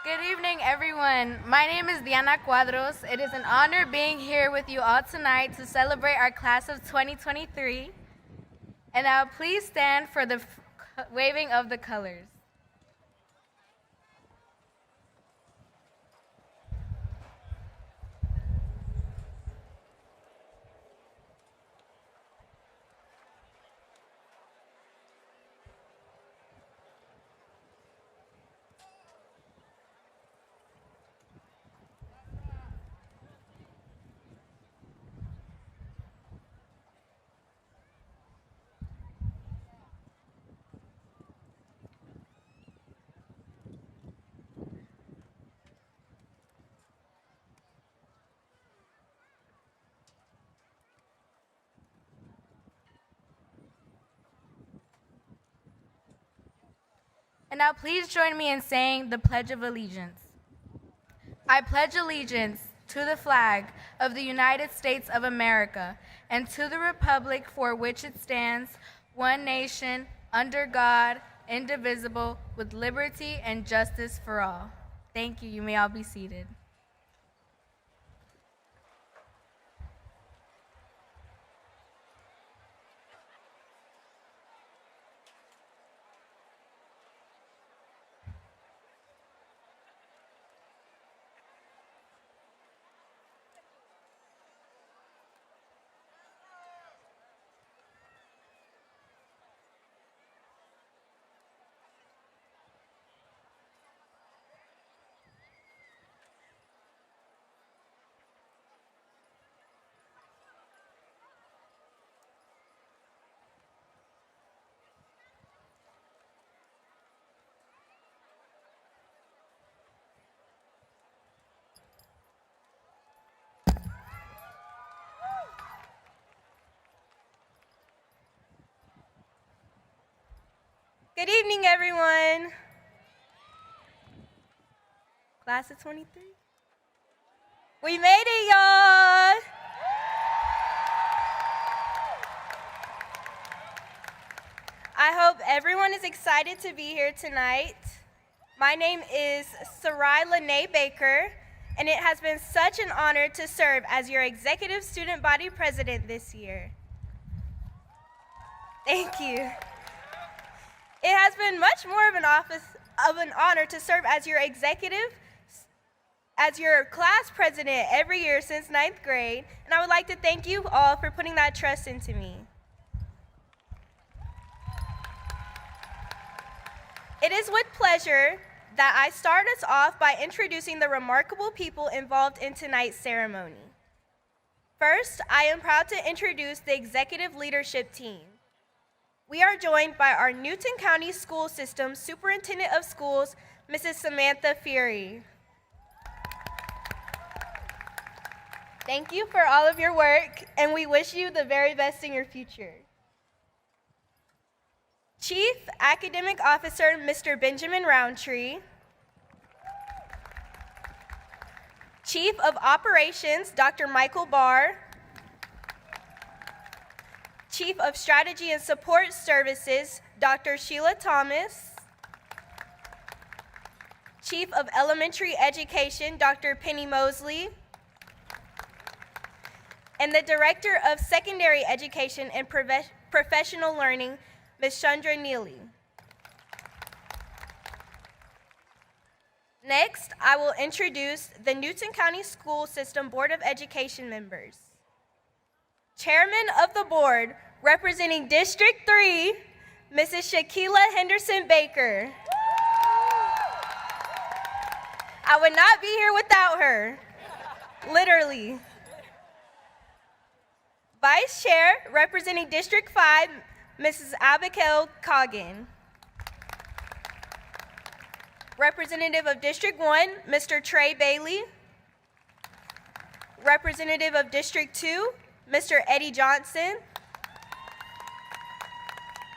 Good evening, everyone. My name is Diana Cuadros. It is an honor being here with you all tonight to celebrate our class of 2023. And now please stand for the waving of the colors. And now please join me in saying the Pledge of Allegiance. I pledge allegiance to the flag of the United States of America and to the republic for which it stands, one nation, under God, indivisible, with liberty and justice for all. Thank you. You may all be seated. Good evening, everyone. Class of 23. We made it, y'all. I hope everyone is excited to be here tonight. My name is Sarai Lene Baker, and it has been such an honor to serve as your Executive Student Body President this year. Thank you. It has been much more of an honor to serve as your class president every year since 9th grade, and I would like to thank you all for putting that trust into me. It is with pleasure that I start us off by introducing the remarkable people involved in tonight's ceremony. First, I am proud to introduce the executive leadership team. We are joined by our Newton County School System Superintendent of Schools, Mrs. Samantha Fury. Thank you for all of your work, and we wish you the very best in your future. Chief Academic Officer, Mr. Benjamin Roundtree. Chief of Operations, Dr. Michael Barr. Chief of Strategy and Support Services, Dr. Sheila Thomas. Chief of Elementary Education, Dr. Penny Mosley. And the Director of Secondary Education and Professional Learning, Ms. Chandra Neely. Next, I will introduce the Newton County School System Board of Education members. Chairman of the board, representing District 3, Mrs. Shaquila Henderson Baker. I would not be here without her, literally. Vice Chair, representing District 5, Mrs. Abigail Coggin. Representative of District 1, Mr. Trey Bailey. Representative of District 2, Mr. Eddie Johnson.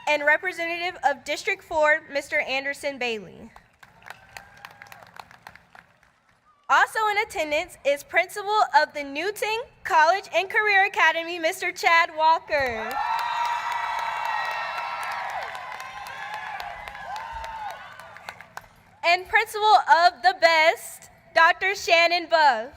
And Representative of District 4, Mr. Anderson Bailey. Also in attendance is Principal of the Newton College and Career Academy, Mr. Chad Walker. and principal of the best, Dr. Shannon Buff.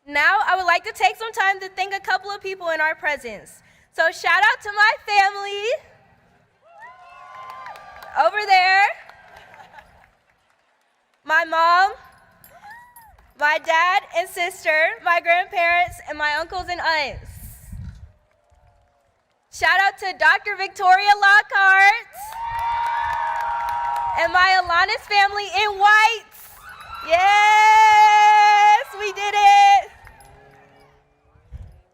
Now, I would like to take some time to thank a couple of people in our presence. So shout out to my family over there, my mom, my dad and sister, my grandparents, and my uncles and aunts. Shout out to Dr. Victoria Lockhart and my Alanis family in white. Yes, we did it.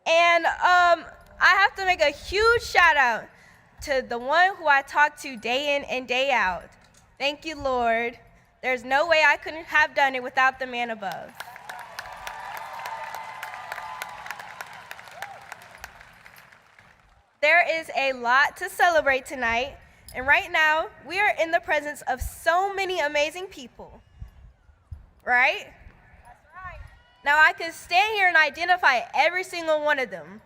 And I have to make a huge shout out to the one who I talk to day in and day out. Thank you, Lord. There's no way I couldn't have done it without the man above. There is a lot to celebrate tonight, and right now, we are in the presence of so many amazing people, right? That's right. Now, I could stand here and identify every single one of them,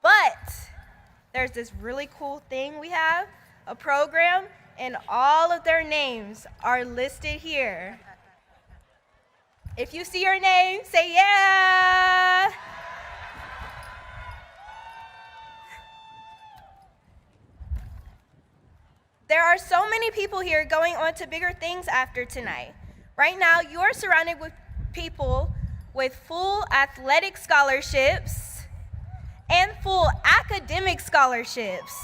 but there's this really cool thing we have, a program, and all of their names are listed here. If you see your name, say yeah. There are so many people here going on to bigger things after tonight. Right now, you are surrounded with people with full athletic scholarships and full academic scholarships.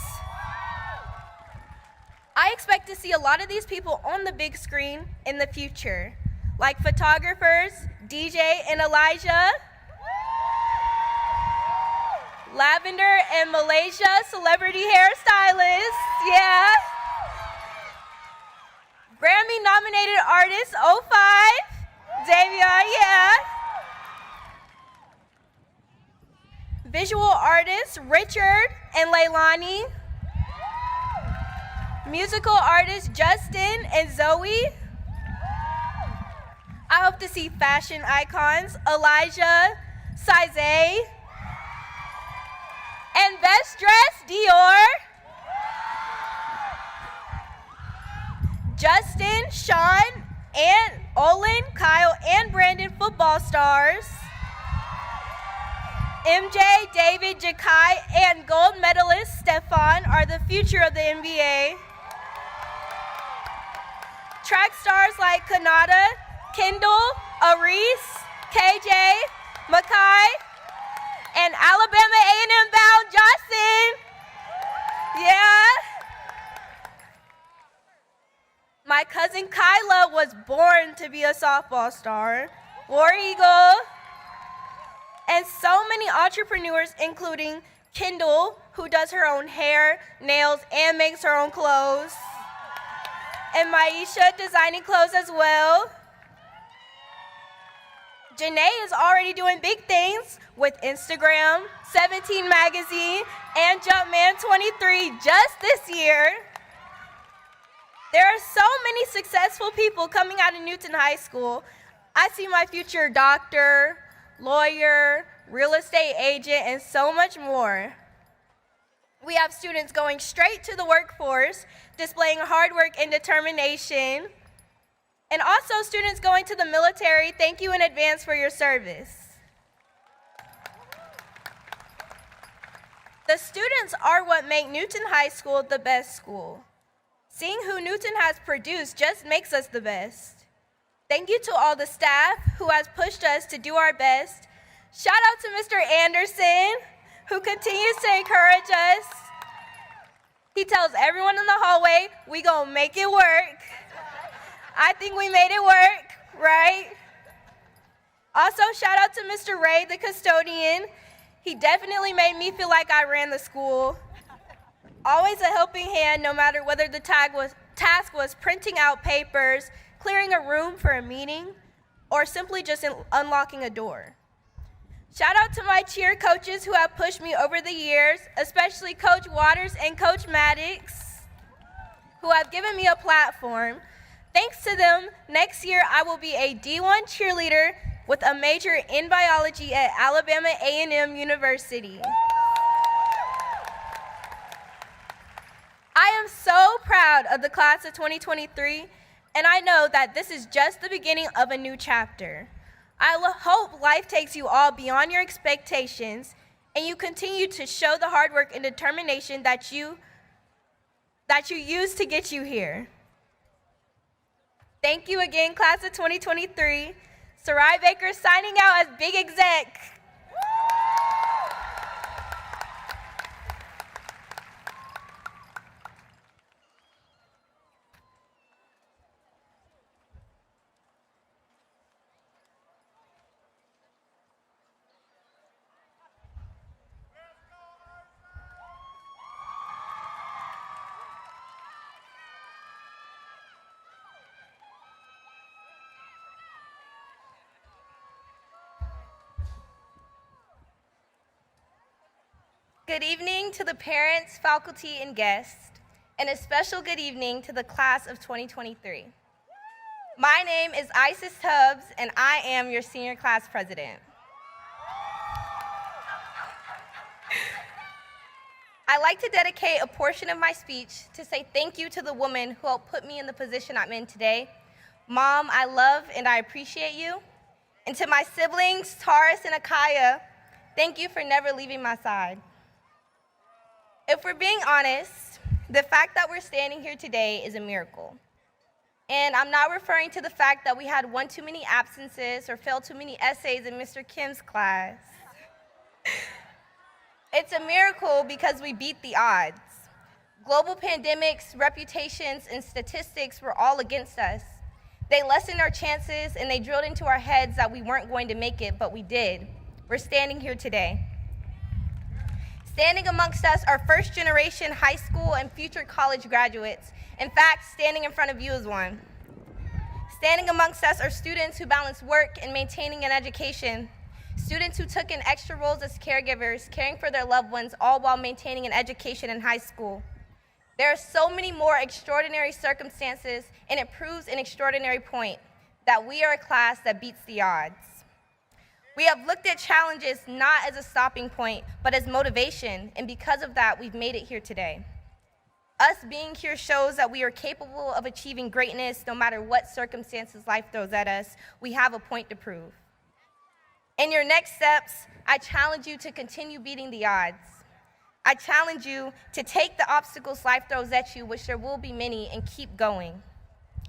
I expect to see a lot of these people on the big screen in the future, like photographers, DJ and Elijah, Lavender and Malaysia, celebrity hairstylists, yeah. Grammy-nominated artist 05, Davion, yeah. Visual artists Richard and Leilani. Musical artists Justin and Zoe. I hope to see fashion icons Elijah, Size, and best dressed Dior. Justin, Sean, and Olin, Kyle, and Brandon football stars. MJ, David, Jakai, and gold medalist Stefan are the future of the NBA. Track stars like Kanata, Kendall, Aris, KJ, Makai, and Alabama A&M bound Justin. Yeah. My cousin Kyla was born to be a softball star, War Eagle, and so many entrepreneurs, including Kendall, who does her own hair, nails, and makes her own clothes, and Maisha designing clothes as well. Janae is already doing big things with Instagram, 17 Magazine, and Jumpman 23 just this year. There are so many successful people coming out of Newton High School. I see my future doctor, lawyer, real estate agent, and so much more. We have students going straight to the workforce, displaying hard work and determination. And also students going to the military, thank you in advance for your service. The students are what make Newton High School the best school. Seeing who Newton has produced just makes us the best. Thank you to all the staff who has pushed us to do our best. Shout out to Mr. Anderson, who continues to encourage us. He tells everyone in the hallway, we gonna make it work. I think we made it work, right? Also, shout out to Mr. Ray, the custodian. He definitely made me feel like I ran the school. Always a helping hand, no matter whether the task was printing out papers, clearing a room for a meeting, or simply just unlocking a door. Shout out to my cheer coaches who have pushed me over the years, especially Coach Waters and Coach Maddox, who have given me a platform. Thanks to them, next year I will be a D1 cheerleader with a major in biology at Alabama A&M University. so proud of the class of 2023, and I know that this is just the beginning of a new chapter. Hope life takes you all beyond your expectations, and you continue to show the hard work and determination that you used to get you here. Thank you again, class of 2023. Sarai Baker signing out as Big Exec. Good evening to the parents, faculty, and guests, and a special good evening to the class of 2023. My name is Isis Tubbs, and I am your senior class president. I like to dedicate a portion of my speech to say thank you to the woman who helped put me in the position I'm in today. Mom, I love and I appreciate you. And to my siblings, Taurus and Akaya, thank you for never leaving my side. If we're being honest, the fact that we're standing here today is a miracle. And I'm not referring to the fact that we had one too many absences or failed too many essays in Mr. Kim's class. It's a miracle because we beat the odds. Global pandemics, reputations, and statistics were all against us. They lessened our chances and they drilled into our heads that we weren't going to make it, but we did. We're standing here today. Standing amongst us are first generation high school and future college graduates. In fact, standing in front of you is one. Standing amongst us are students who balance work and maintaining an education. Students who took in extra roles as caregivers, caring for their loved ones, all while maintaining an education in high school. There are so many more extraordinary circumstances, and it proves an extraordinary point, that we are a class that beats the odds. We have looked at challenges not as a stopping point, but as motivation, and because of that, we've made it here today. Us being here shows that we are capable of achieving greatness no matter what circumstances life throws at us. We have a point to prove. In your next steps, I challenge you to continue beating the odds. I challenge you to take the obstacles life throws at you, which there will be many, and keep going.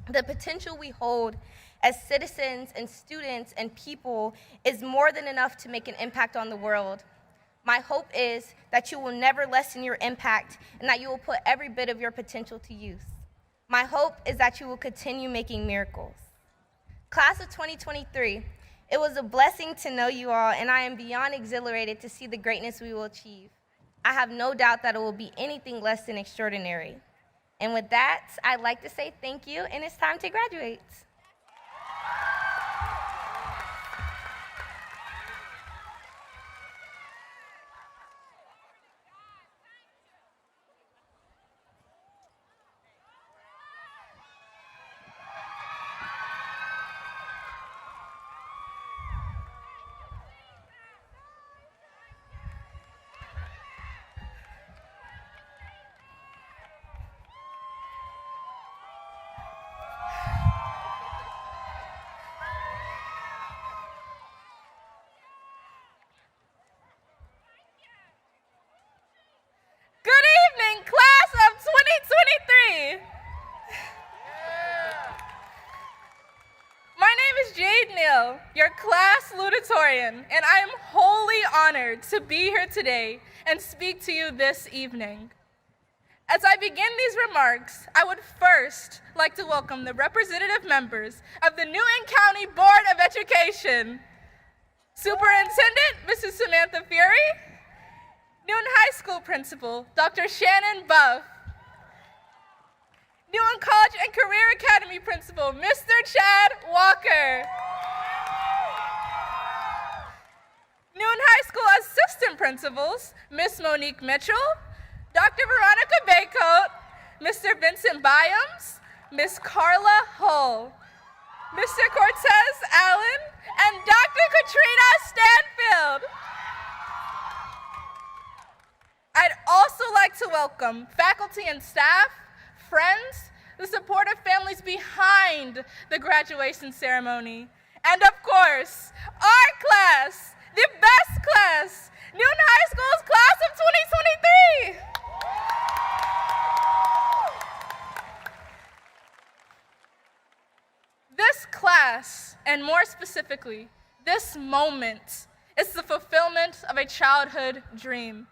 The potential we hold as citizens and students and people is more than enough to make an impact on the world. My hope is that you will never lessen your impact and that you will put every bit of your potential to use. My hope is that you will continue making miracles. Class of 2023, it was a blessing to know you all, and I am beyond exhilarated to see the greatness we will achieve. I have no doubt that it will be anything less than extraordinary. And with that, I'd like to say thank you, and it's time to graduate. Good evening, class of 2023. My name is Jade Neal, your class salutatorian, and I am wholly honored to be here today and speak to you this evening. As I begin these remarks, I would first like to welcome the representative members of the Newton County Board of Education. Superintendent, Mrs. Samantha Fury, Newton High School Principal, Dr. Shannon Buff, Newton College and Career Academy Principal, Mr. Chad Walker, Newton High School Assistant Principals, Miss Monique Mitchell, Dr. Veronica Baycoat, Mr. Vincent Byams, Miss Carla Hull, Mr. Cortez Allen, and Dr. Katrina Stanfield. I'd also like to welcome faculty and staff, friends, the supportive families behind the graduation ceremony, and of course, our class, the best class, Newton High School's class of 2023. This class, and more specifically, this moment, is the fulfillment of a childhood dream.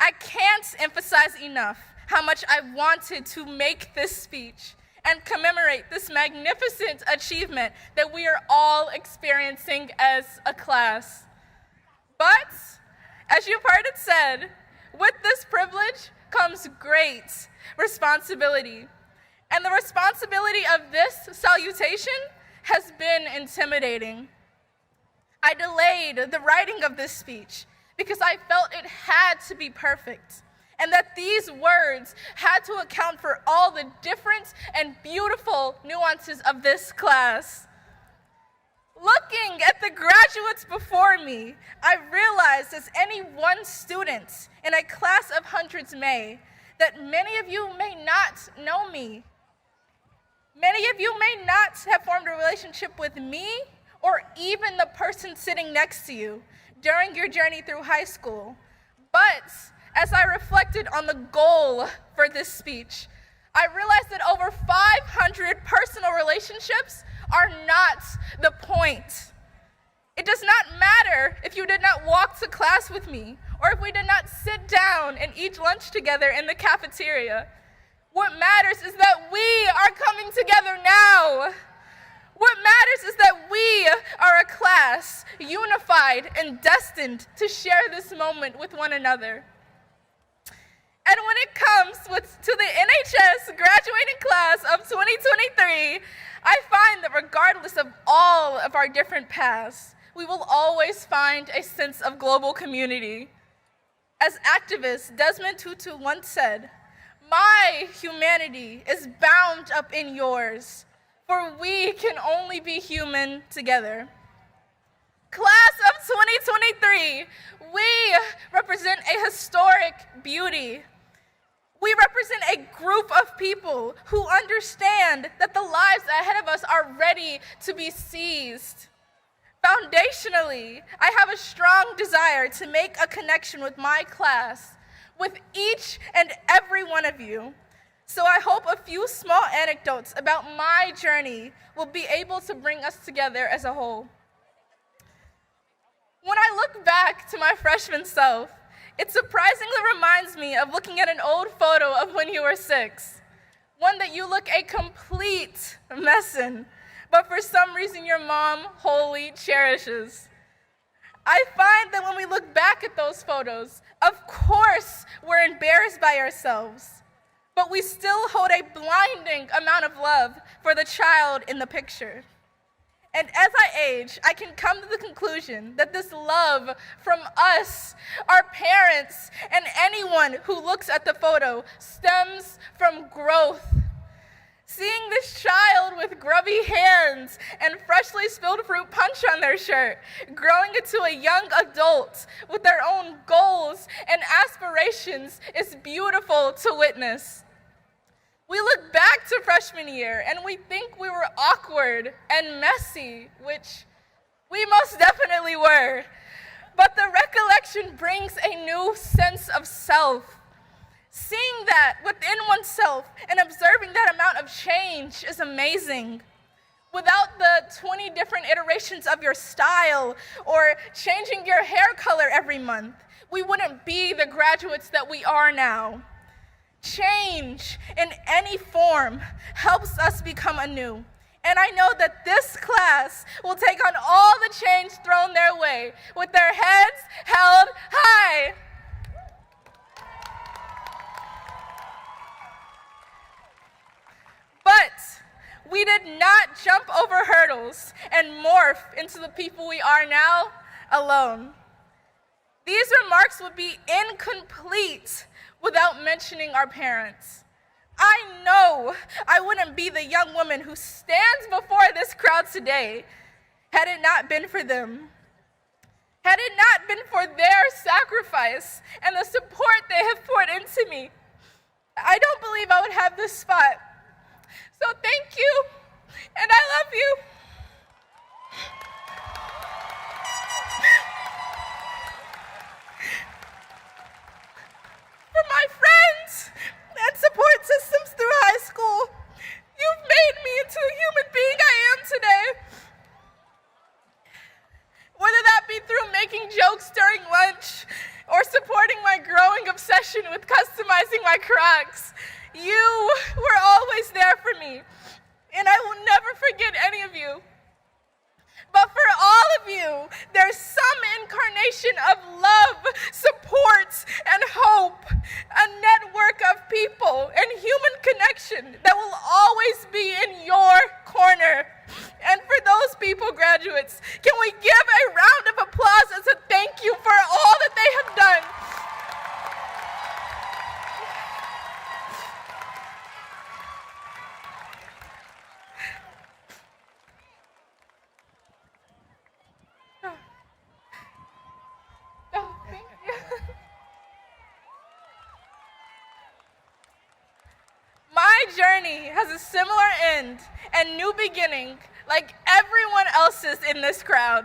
I can't emphasize enough how much I wanted to make this speech and commemorate this magnificent achievement that we are all experiencing as a class. But, as you've heard it said, with this privilege comes great responsibility. And the responsibility of this salutation has been intimidating. I delayed the writing of this speech because I felt it had to be perfect, and that these words had to account for all the different and beautiful nuances of this class. Looking at the graduates before me, I realized, as any one student in a class of hundreds may, that many of you may not know me. Many of you may not have formed a relationship with me or even the person sitting next to you during your journey through high school. But as I reflected on the goal for this speech, I realized that over 500 personal relationships are not the point. It does not matter if you did not walk to class with me or if we did not sit down and eat lunch together in the cafeteria. What matters is that we are coming together now. What matters is that we are a class unified and destined to share this moment with one another. And when it comes to the NHS graduating class of 2023, I find that regardless of all of our different paths, we will always find a sense of global community. As activist Desmond Tutu once said, "My humanity is bound up in yours, for we can only be human together." Class of 2023, we represent a historic beauty. We represent a group of people who understand that the lives ahead of us are ready to be seized. Foundationally, I have a strong desire to make a connection with my class, with each and every one of you. So I hope a few small anecdotes about my journey will be able to bring us together as a whole. When I look back to my freshman self, it surprisingly reminds me of looking at an old photo of when you were 6, one that you look a complete mess in, but for some reason your mom wholly cherishes. I find that when we look back at those photos, of course we're embarrassed by ourselves, but we still hold a blinding amount of love for the child in the picture. And as I age, I can come to the conclusion that this love from us, our parents, and anyone who looks at the photo stems from growth. Seeing this child with grubby hands and freshly spilled fruit punch on their shirt, growing into a young adult with their own goals and aspirations is beautiful to witness. We look back to freshman year and we think we were awkward and messy, which we most definitely were. But the recollection brings a new sense of self. Seeing that within oneself and observing that amount of change is amazing. Without the 20 different iterations of your style or changing your hair color every month, we wouldn't be the graduates that we are now. Change in any form helps us become anew. And I know that this class will take on all the change thrown their way with their heads held high. But we did not jump over hurdles and morph into the people we are now alone. These remarks would be incomplete without mentioning our parents. I know I wouldn't be the young woman who stands before this crowd today had it not been for them. Had it not been for their sacrifice and the support they have poured into me. I don't believe I would have this spot. So thank you, and I love you. For my friends and support systems through high school, you've made me into the human being I am today. Whether that be through making jokes during lunch or supporting my growing obsession with customizing my Crocs, you were always there for me, and I will never forget any of you. But for all of you, there's some incarnation of love, support, and hope, a network of people and human connection that will always be in your corner. And for those people, graduates, can we give a round of applause as a thank you for all that they have done? Oh, thank you. My journey has a similar end and new beginning like everyone else's in this crowd.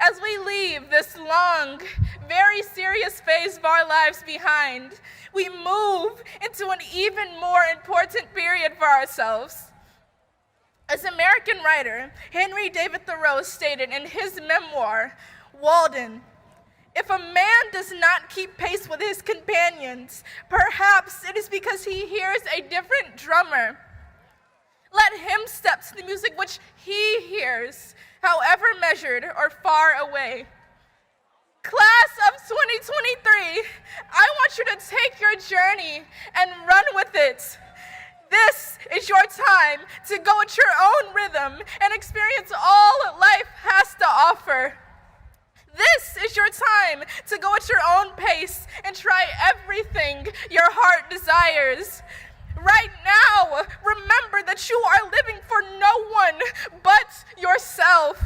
As we leave this long, very serious phase of our lives behind, we move into an even more important period for ourselves. As American writer Henry David Thoreau stated in his memoir, Walden, if a man does not keep pace with his companions, perhaps it is because he hears a different drummer. Let him step to the music which he hears, however measured or far away. Class of 2023, I want you to take your journey and run with it. This is your time to go at your own rhythm and experience all life has to offer. This is your time to go at your own pace and try everything your heart desires. Right now, remember that you are living for no one but yourself.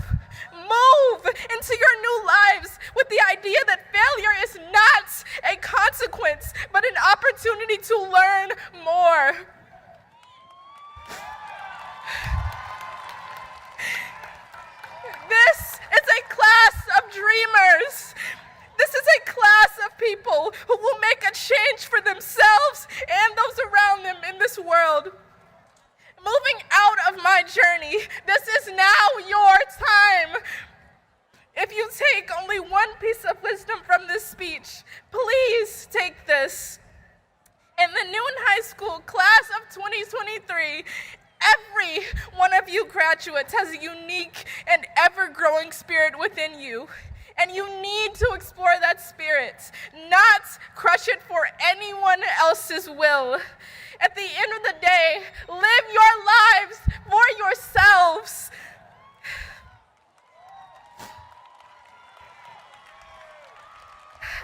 Move into your new lives with the idea that failure is not a consequence, but an opportunity to learn more. This is a class of dreamers. This is a class of people who will make a change for themselves and those around them in this world. Moving out of my journey, this is now your time. If you take only one piece of wisdom from this speech, please take this. In the Newton High School class of 2023, every one of you graduates has a unique and ever-growing spirit within you. And you need to explore that spirit, not crush it for anyone else's will. At the end of the day, live your lives for yourselves.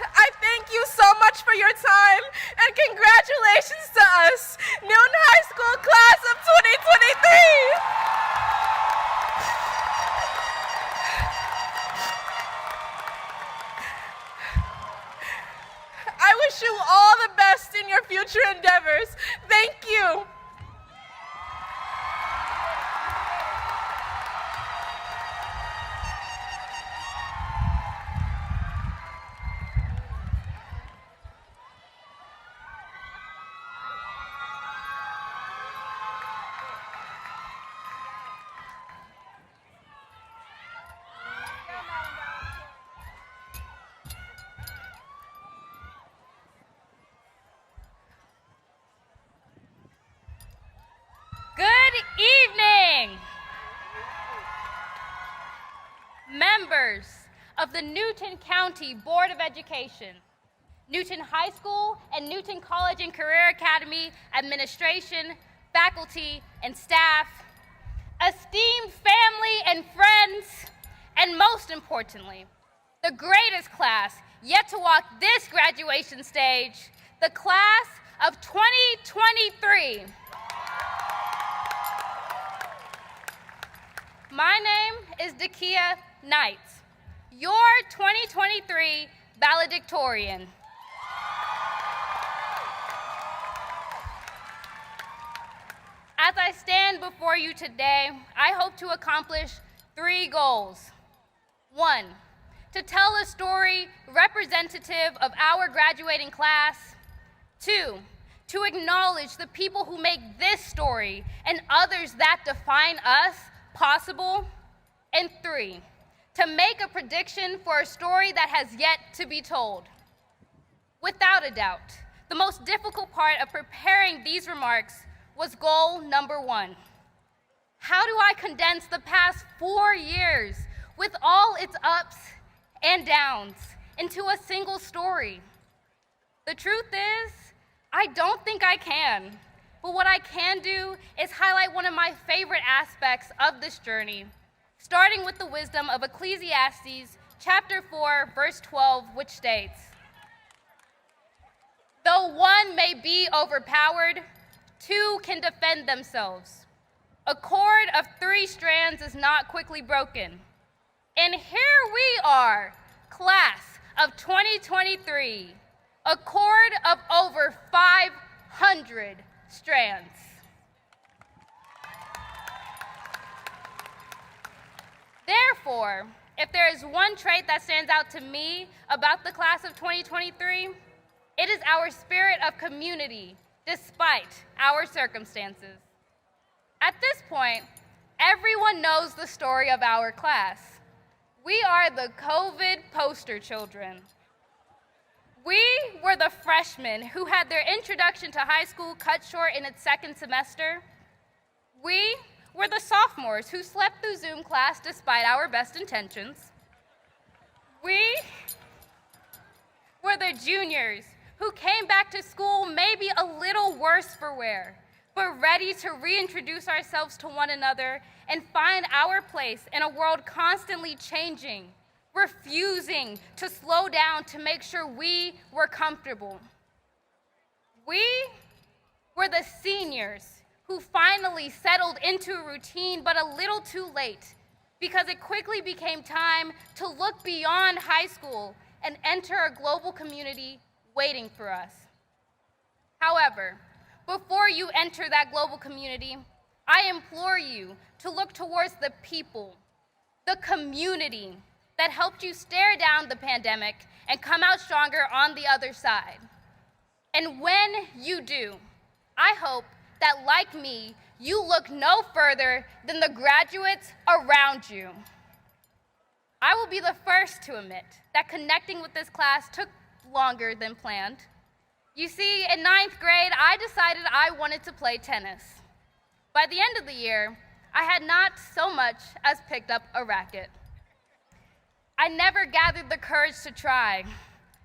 I thank you so much for your time, and congratulations to us, Newton High School class of 2023. I wish you all the best in your future endeavors. Thank you. Good evening, members of the Newton County Board of Education, Newton High School and Newton College and Career Academy administration, faculty, and staff, esteemed family and friends, and most importantly, the greatest class yet to walk this graduation stage, the class of 2023. My name is Dakia Knight, your 2023 valedictorian. stand before you today, I hope to accomplish 3 goals. 1, to tell a story representative of our graduating class. 2, to acknowledge the people who make this story and others that define us possible. And 3, to make a prediction for a story that has yet to be told. Without a doubt, the most difficult part of preparing these remarks was goal number 1. How do I condense the past 4 years with all its ups and downs into a single story? The truth is, I don't think I can. But what I can do is highlight one of my favorite aspects of this journey, starting with the wisdom of Ecclesiastes chapter 4, verse 12, which states, "Though one may be overpowered, 2 can defend themselves. A cord of 3 strands is not quickly broken." And here we are, class of 2023, a cord of over 500 strands. Therefore, if there is one trait that stands out to me about the class of 2023, it is our spirit of community despite our circumstances. At this point, everyone knows the story of our class. We are the COVID poster children. We were the freshmen who had their introduction to high school cut short in its 2nd semester. We were the sophomores who slept through Zoom class despite our best intentions. We were the juniors who came back to school maybe a little worse for wear, but ready to reintroduce ourselves to one another and find our place in a world constantly changing, refusing to slow down to make sure we were comfortable. We were the seniors who finally settled into a routine, but a little too late, because it quickly became time to look beyond high school and enter a global community waiting for us. However, before you enter that global community, I implore you to look towards the people, the community that helped you stare down the pandemic and come out stronger on the other side. And when you do, I hope that, like me, you look no further than the graduates around you. I will be the first to admit that connecting with this class took longer than planned. You see, in 9th grade, I decided I wanted to play tennis. By the end of the year, I had not so much as picked up a racket. I never gathered the courage to try.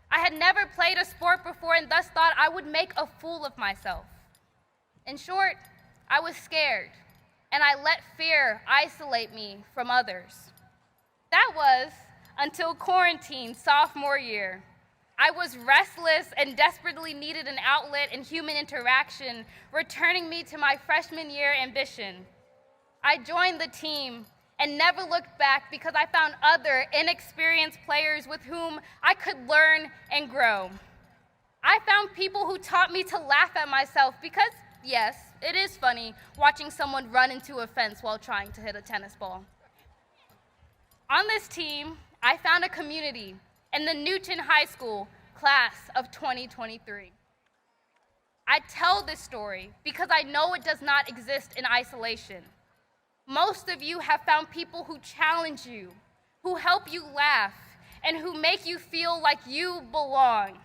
I had never played a sport before and thus thought I would make a fool of myself. In short, I was scared, and I let fear isolate me from others. That was until quarantine sophomore year. I was restless and desperately needed an outlet and human interaction, returning me to my freshman year ambition. I joined the team and never looked back because I found other inexperienced players with whom I could learn and grow. I found people who taught me to laugh at myself because, yes, it is funny watching someone run into a fence while trying to hit a tennis ball. On this team, I found a community in the Newton High School class of 2023. I tell this story because I know it does not exist in isolation. Most of you have found people who challenge you, who help you laugh, and who make you feel like you belong.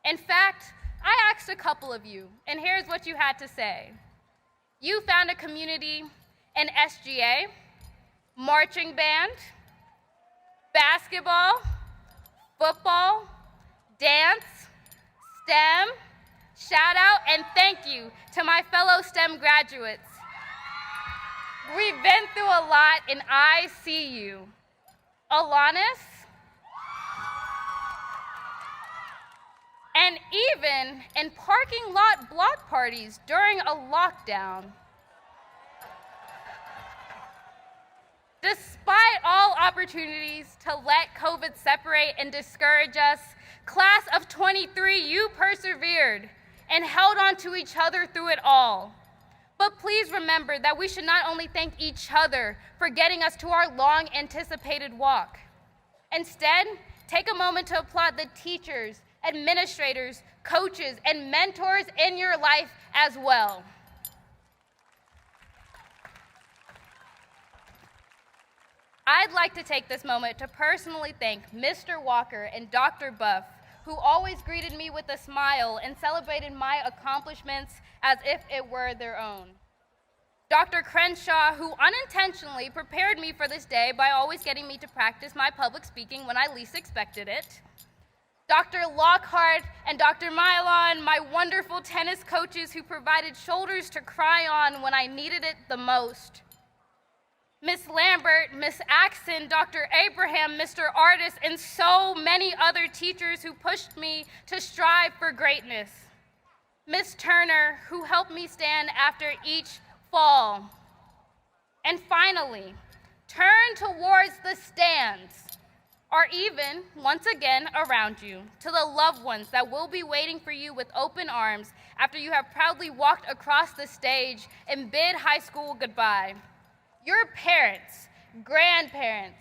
In fact, I asked a couple of you, and here's what you had to say. You found a community in SGA, marching band, basketball, football, dance, STEM. Shout out and thank you to my fellow STEM graduates. We've been through a lot, and I see you. Alanis, and even in parking lot block parties during a lockdown. Despite all opportunities to let COVID separate and discourage us, class of 23, you persevered and held on to each other through it all. But please remember that we should not only thank each other for getting us to our long anticipated walk. Instead, take a moment to applaud the teachers, administrators, coaches, and mentors in your life as well. I'd like to take this moment to personally thank Mr. Walker and Dr. Buff, who always greeted me with a smile and celebrated my accomplishments as if it were their own. Dr. Crenshaw, who unintentionally prepared me for this day by always getting me to practice my public speaking when I least expected it. Dr. Lockhart and Dr. Mylon, my wonderful tennis coaches who provided shoulders to cry on when I needed it the most. Miss Lambert, Miss Axon, Dr. Abraham, Mr. Artis, and so many other teachers who pushed me to strive for greatness. Miss Turner, who helped me stand after each fall. And finally, turn towards the stands, or even, once again, around you, to the loved ones that will be waiting for you with open arms after you have proudly walked across the stage and bid high school goodbye. Your parents, grandparents,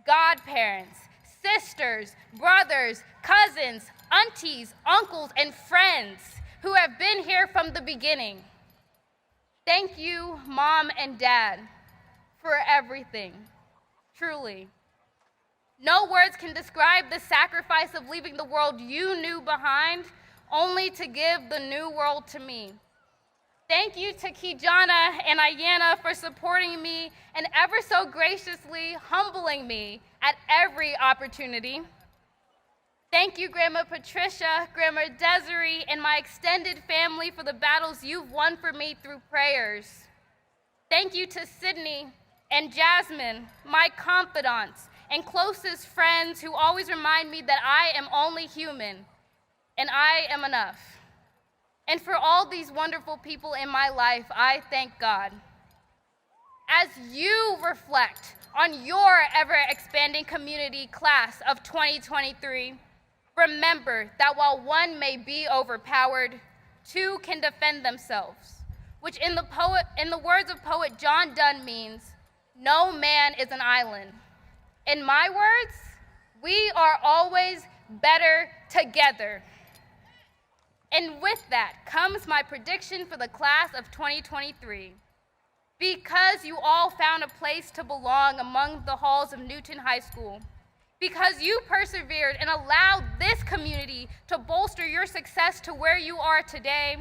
godparents, sisters, brothers, cousins, aunties, uncles, and friends who have been here from the beginning. Thank you, Mom and Dad, for everything, truly. No words can describe the sacrifice of leaving the world you knew behind, only to give the new world to me. Thank you to Kijana and Ayana for supporting me and ever so graciously humbling me at every opportunity. Thank you, Grandma Patricia, Grandma Desiree, and my extended family for the battles you've won for me through prayers. Thank you to Sydney and Jasmine, my confidants and closest friends who always remind me that I am only human and I am enough. And for all these wonderful people in my life, I thank God. As you reflect on your ever-expanding community class of 2023, remember that while one may be overpowered, two can defend themselves, which in the words of poet John Donne means, no man is an island. In my words, we are always better together. And with that comes my prediction for the class of 2023. Because you all found a place to belong among the halls of Newton High School, because you persevered and allowed this community to bolster your success to where you are today,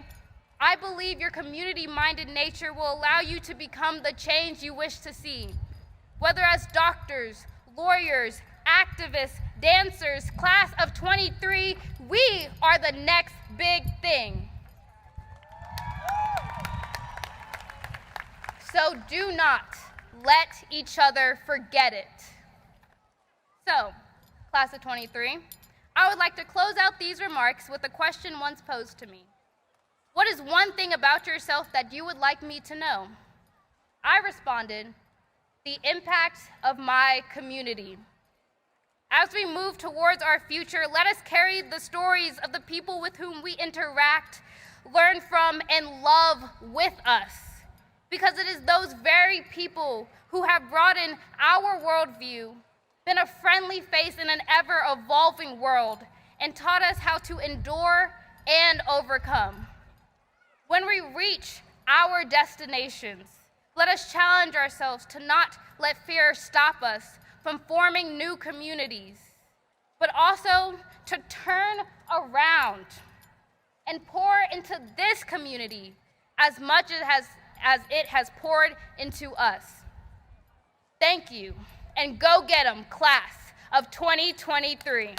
I believe your community-minded nature will allow you to become the change you wish to see. Whether as doctors, lawyers, activists, dancers, class of 23, we are the next big thing. So do not let each other forget it. So, class of 23, I would like to close out these remarks with a question once posed to me. What is one thing about yourself that you would like me to know? I responded, the impact of my community. As we move towards our future, let us carry the stories of the people with whom we interact, learn from, and love with us. Because it is those very people who have broadened our worldview, been a friendly face in an ever-evolving world, and taught us how to endure and overcome. When we reach our destinations, let us challenge ourselves to not let fear stop us from forming new communities, but also to turn around and pour into this community as much as it has poured into us. Thank you, and go get 'em, class of 2023.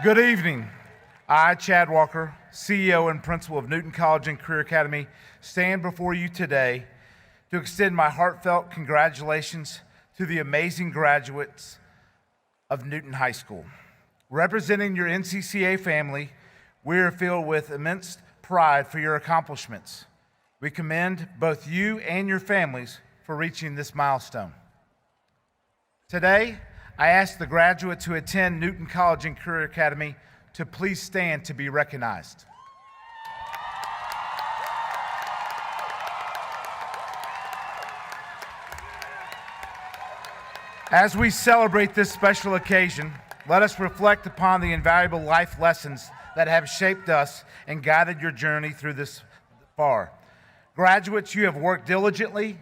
Good evening. I, Chad Walker, CEO and principal of Newton College and Career Academy, stand before you today to extend my heartfelt congratulations to the amazing graduates of Newton High School. Representing your NCCA family, we are filled with immense pride for your accomplishments. We commend both you and your families for reaching this milestone. Today, I ask the graduates who attend Newton College and Career Academy to please stand to be recognized. As we celebrate this special occasion, let us reflect upon the invaluable life lessons that have shaped us and guided your journey through this far. Graduates, you have worked diligently,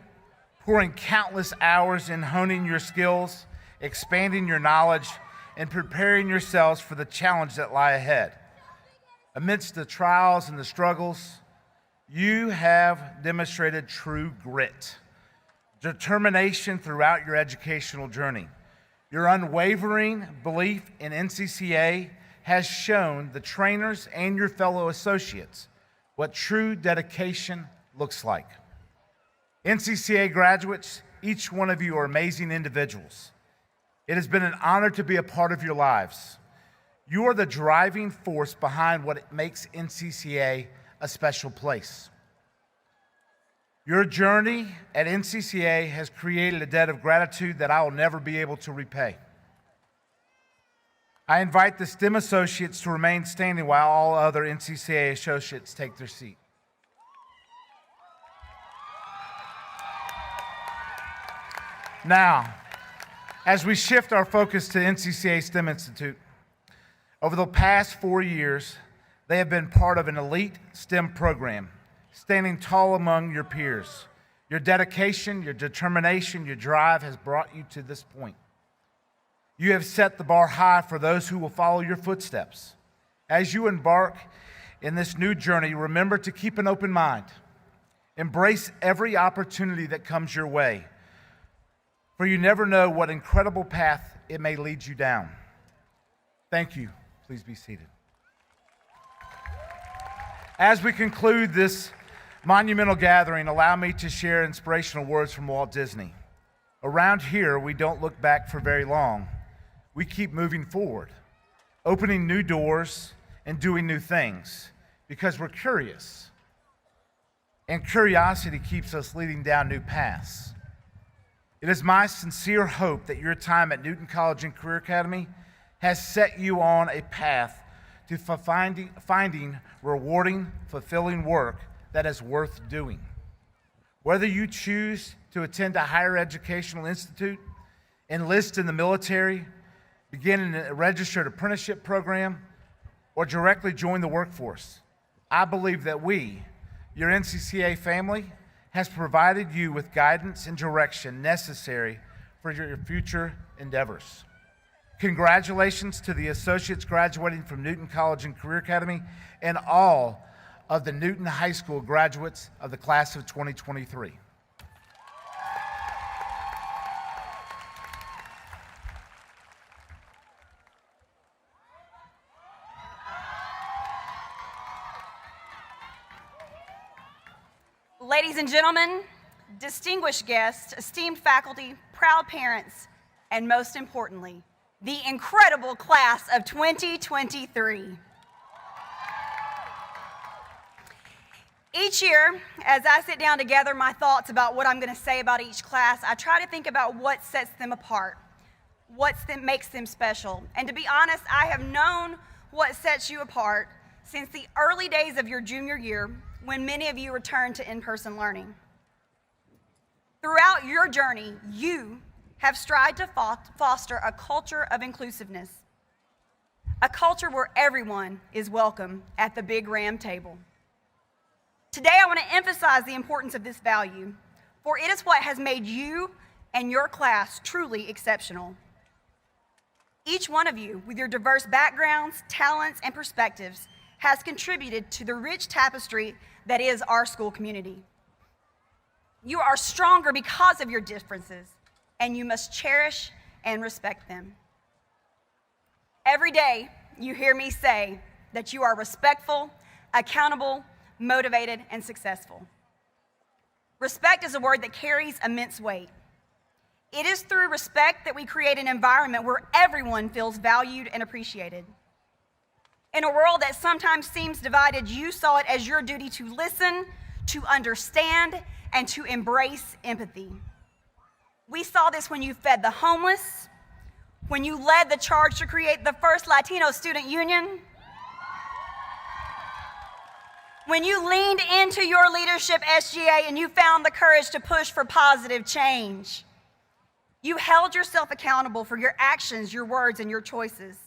pouring countless hours in honing your skills, expanding your knowledge, and preparing yourselves for the challenge that lie ahead. Amidst the trials and the struggles, you have demonstrated true grit, determination throughout your educational journey. Your unwavering belief in NCCA has shown the trainers and your fellow associates what true dedication looks like. NCCA graduates, each one of you are amazing individuals. It has been an honor to be a part of your lives. You are the driving force behind what makes NCCA a special place. Your journey at NCCA has created a debt of gratitude that I will never be able to repay. I invite the STEM associates to remain standing while all other NCCA associates take their seat. Now, as we shift our focus to NCCA STEM Institute, over the past 4 years, they have been part of an elite STEM program, standing tall among your peers. Your dedication, your determination, your drive has brought you to this point. You have set the bar high for those who will follow your footsteps. As you embark in this new journey, remember to keep an open mind. Embrace every opportunity that comes your way, for you never know what incredible path it may lead you down. Thank you. Please be seated. As we conclude this monumental gathering, allow me to share inspirational words from Walt Disney. Around here, we don't look back for very long. We keep moving forward, opening new doors and doing new things because we're curious. And curiosity keeps us leading down new paths. It is my sincere hope that your time at Newton College and Career Academy has set you on a path to finding rewarding, fulfilling work that is worth doing. Whether you choose to attend a higher educational institute, enlist in the military, begin in a registered apprenticeship program, or directly join the workforce, I believe that we, your NCCA family, has provided you with guidance and direction necessary for your future endeavors. Congratulations to the associates graduating from Newton College and Career Academy and all of the Newton High School graduates of the class of 2023. Ladies and gentlemen, distinguished guests, esteemed faculty, proud parents, and most importantly, the incredible class of 2023. Each year, as I sit down to gather my thoughts about what I'm going to say about each class, I try to think about what sets them apart, what makes them special. And to be honest, I have known what sets you apart since the early days of your junior year, when many of you returned to in-person learning. Throughout your journey, you have strived to foster a culture of inclusiveness, a culture where everyone is welcome at the big round table. Today, I want to emphasize the importance of this value, for it is what has made you and your class truly exceptional. Each one of you, with your diverse backgrounds, talents, and perspectives, has contributed to the rich tapestry that is our school community. You are stronger because of your differences, and you must cherish and respect them. Every day, you hear me say that you are respectful, accountable, motivated, and successful. Respect is a word that carries immense weight. It is through respect that we create an environment where everyone feels valued and appreciated. In a world that sometimes seems divided, you saw it as your duty to listen, to understand, and to embrace empathy. We saw this when you fed the homeless, when you led the charge to create the first Latino student union, when you leaned into your leadership, SGA, and you found the courage to push for positive change. You held yourself accountable for your actions, your words, and your choices.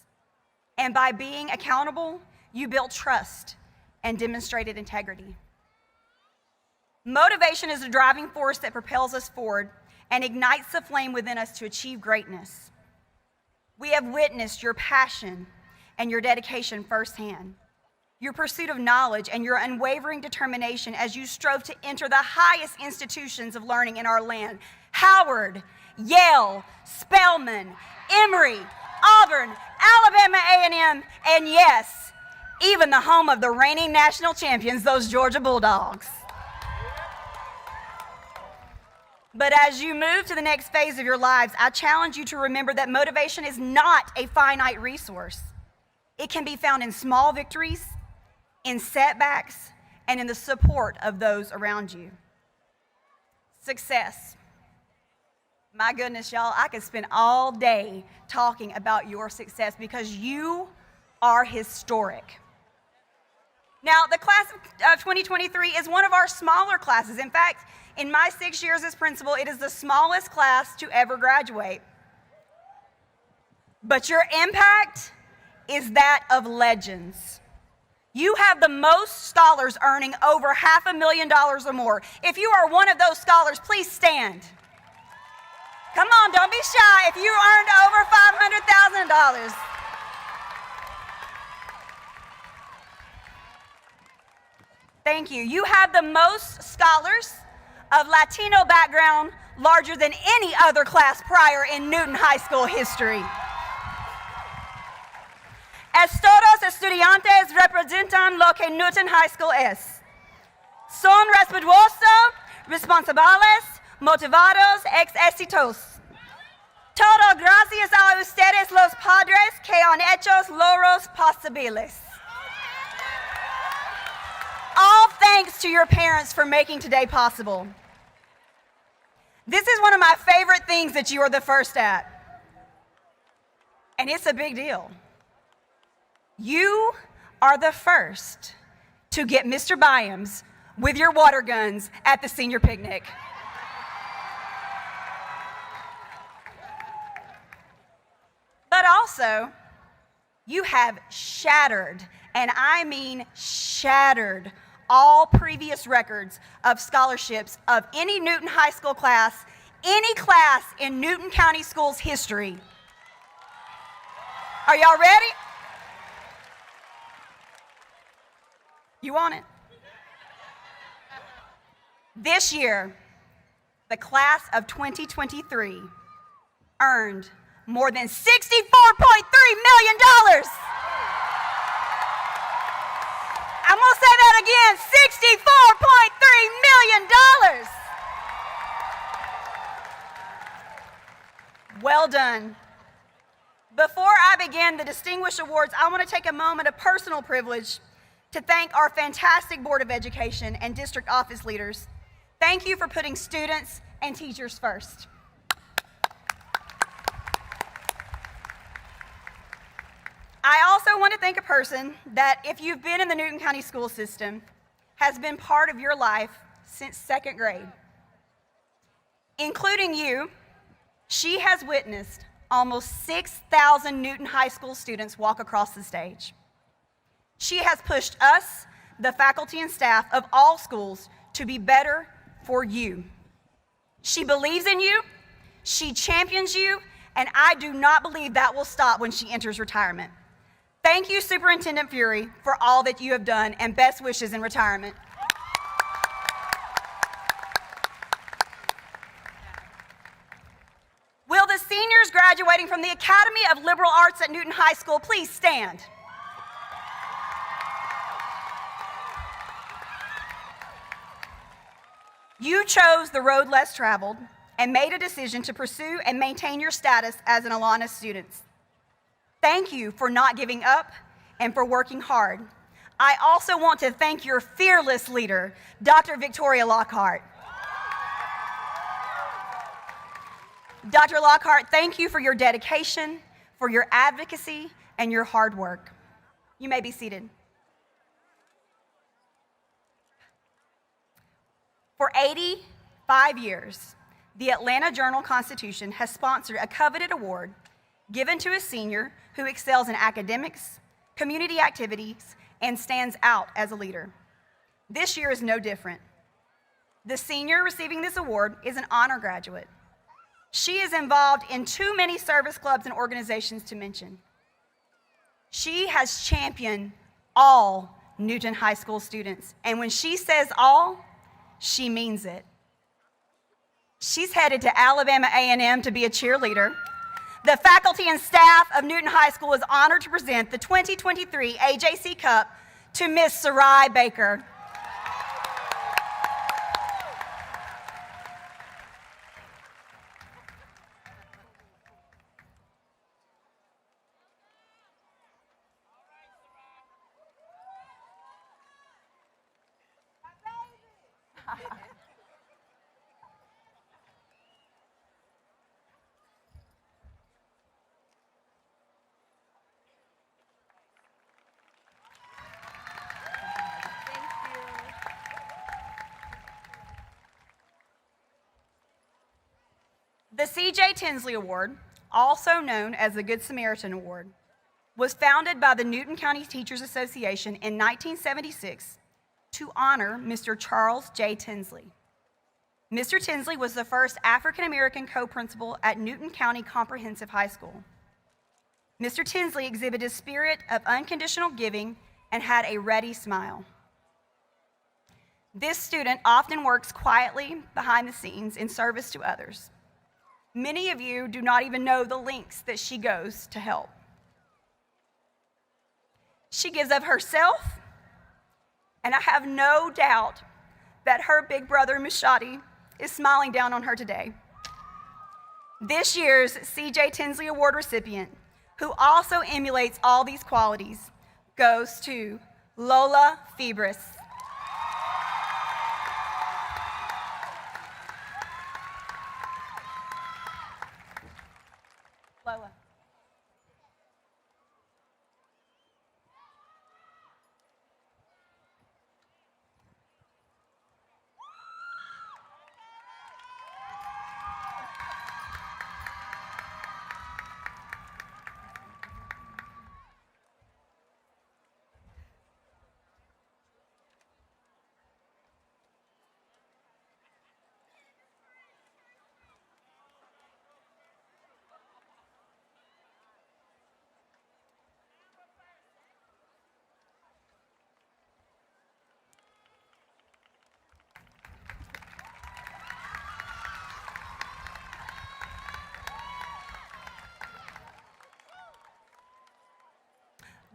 And by being accountable, you built trust and demonstrated integrity. Motivation is the driving force that propels us forward and ignites the flame within us to achieve greatness. We have witnessed your passion and your dedication firsthand, your pursuit of knowledge and your unwavering determination as you strove to enter the highest institutions of learning in our land: Howard, Yale, Spelman, Emory, Auburn, Alabama A&M, and yes, even the home of the reigning national champions, those Georgia Bulldogs. But as you move to the next phase of your lives, I challenge you to remember that motivation is not a finite resource. It can be found in small victories, in setbacks, and in the support of those around you. Success. My goodness, y'all, I could spend all day talking about your success because you are historic. Now, the class of 2023 is one of our smaller classes. In fact, in my 6 years as principal, it is the smallest class to ever graduate. But your impact is that of legends. You have the most scholars earning over $500,000 or more. If you are one of those scholars, please stand. Come on, don't be shy if you earned over $500,000. Thank you. You have the most scholars of Latino background, larger than any other class prior in Newton High School history. Todos estudiantes representan lo que Newton High School es. Son respetuosos, responsables, motivados, exitosos. Todo gracias a ustedes los padres que han hecho logros posibles. All thanks to your parents for making today possible. This is one of my favorite things that you are the first at. And it's a big deal. You are the first to get Mr. Byams with your water guns at the senior picnic. But also, you have shattered, and I mean shattered, all previous records of scholarships of any Newton High School class, any class in Newton County Schools history. Are y'all ready? You want it? This year, the class of 2023 earned more than $64.3 million. I'm going to say that again, $64.3 million. Well done. Before I begin the distinguished awards, I want to take a moment of personal privilege to thank our fantastic Board of Education and district office leaders. Thank you for putting students and teachers first. I also want to thank a person that, if you've been in the Newton County school system, has been part of your life since second grade. Including you, she has witnessed almost 6,000 Newton High School students walk across the stage. She has pushed us, the faculty and staff of all schools, to be better for you. She believes in you, she champions you, and I do not believe that will stop when she enters retirement. Thank you, Superintendent Fury, for all that you have done, and best wishes in retirement. Will the seniors graduating from the Academy of Liberal Arts at Newton High School please stand? You chose the road less traveled and made a decision to pursue and maintain your status as an Alana student. Thank you for not giving up and for working hard. I also want to thank your fearless leader, Dr. Victoria Lockhart. Dr. Lockhart, thank you for your dedication, for your advocacy, and your hard work. You may be seated. For 85 years, the Atlanta Journal-Constitution has sponsored a coveted award given to a senior who excels in academics, community activities, and stands out as a leader. This year is no different. The senior receiving this award is an honor graduate. She is involved in too many service clubs and organizations to mention. She has championed all Newton High School students, and when she says all, she means it. She's headed to Alabama A&M to be a cheerleader. The faculty and staff of Newton High School is honored to present the 2023 AJC Cup to Miss Sarai Baker. The C.J. Tinsley Award, also known as the Good Samaritan Award, was founded by the Newton County Teachers Association in 1976 to honor Mr. Charles J. Tinsley. Mr. Tinsley was the first African American co-principal at Newton County Comprehensive High School. Mr. Tinsley exhibited a spirit of unconditional giving and had a ready smile. This student often works quietly behind the scenes in service to others. Many of you do not even know the lengths that she goes to help. She gives of herself, and I have no doubt that her big brother, Mushadi, is smiling down on her today. This year's C.J. Tinsley Award recipient, who also emulates all these qualities, goes to Lola Febris. Lola.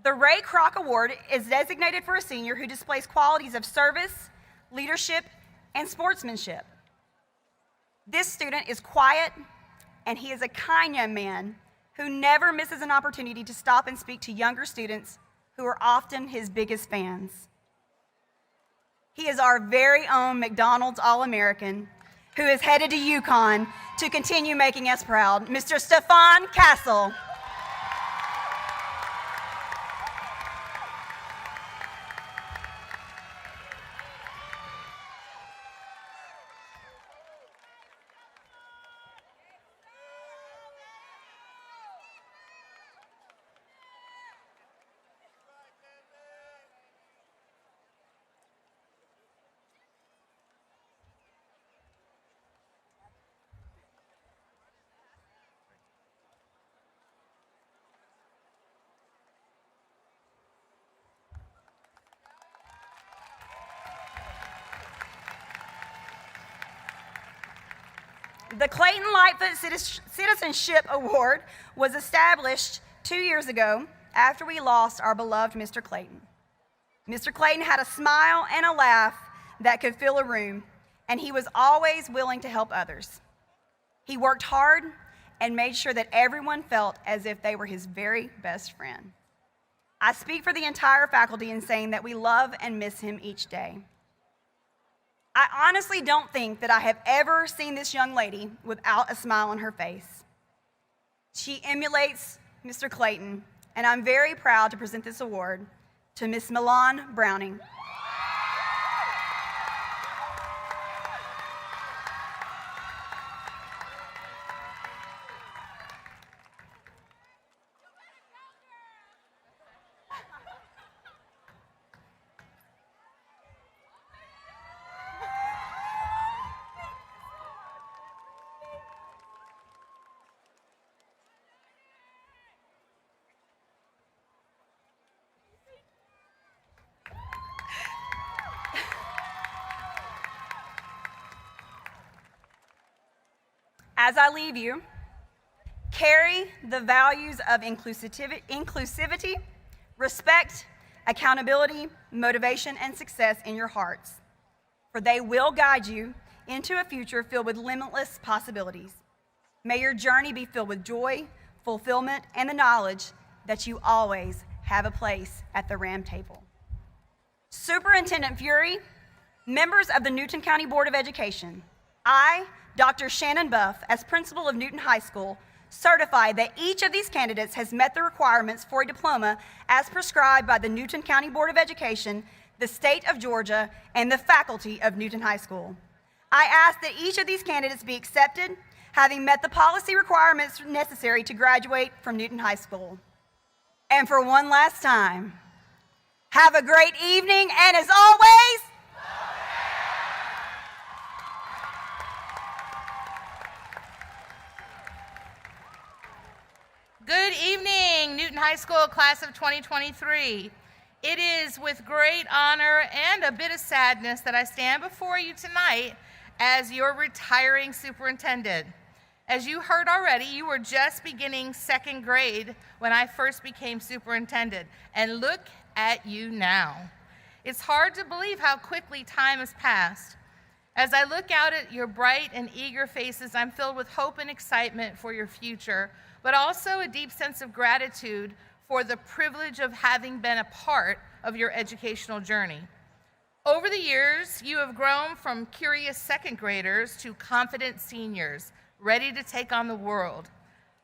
The Ray Kroc Award is designated for a senior who displays qualities of service, leadership, and sportsmanship. This student is quiet, and he is a kind young man who never misses an opportunity to stop and speak to younger students who are often his biggest fans. He is our very own McDonald's All-American who is headed to UConn to continue making us proud, Mr. Stefan Castle. The Clayton Lightfoot Citizenship Award was established 2 years ago after we lost our beloved Mr. Clayton. Mr. Clayton had a smile and a laugh that could fill a room, and he was always willing to help others. He worked hard and made sure that everyone felt as if they were his very best friend. I speak for the entire faculty in saying that we love and miss him each day. I honestly don't think that I have ever seen this young lady without a smile on her face. She emulates Mr. Clayton, and I'm very proud to present this award to Miss Milan Browning. As I leave you, carry the values of inclusivity, respect, accountability, motivation, and success in your hearts, for they will guide you into a future filled with limitless possibilities. May your journey be filled with joy, fulfillment, and the knowledge that you always have a place at the Ram table. Superintendent Fury, members of the Newton County Board of Education, I, Dr. Shannon Buff, as principal of Newton High School, certify that each of these candidates has met the requirements for a diploma as prescribed by the Newton County Board of Education, the state of Georgia, and the faculty of Newton High School. I ask that each of these candidates be accepted, having met the policy requirements necessary to graduate from Newton High School. And for one last time, have a great evening, and as always, Good evening, Newton High School class of 2023. It is with great honor and a bit of sadness that I stand before you tonight as your retiring superintendent. As you heard already, you were just beginning second grade when I first became superintendent, and look at you now. It's hard to believe how quickly time has passed. As I look out at your bright and eager faces, I'm filled with hope and excitement for your future, but also a deep sense of gratitude for the privilege of having been a part of your educational journey. Over the years, you have grown from curious second graders to confident seniors, ready to take on the world.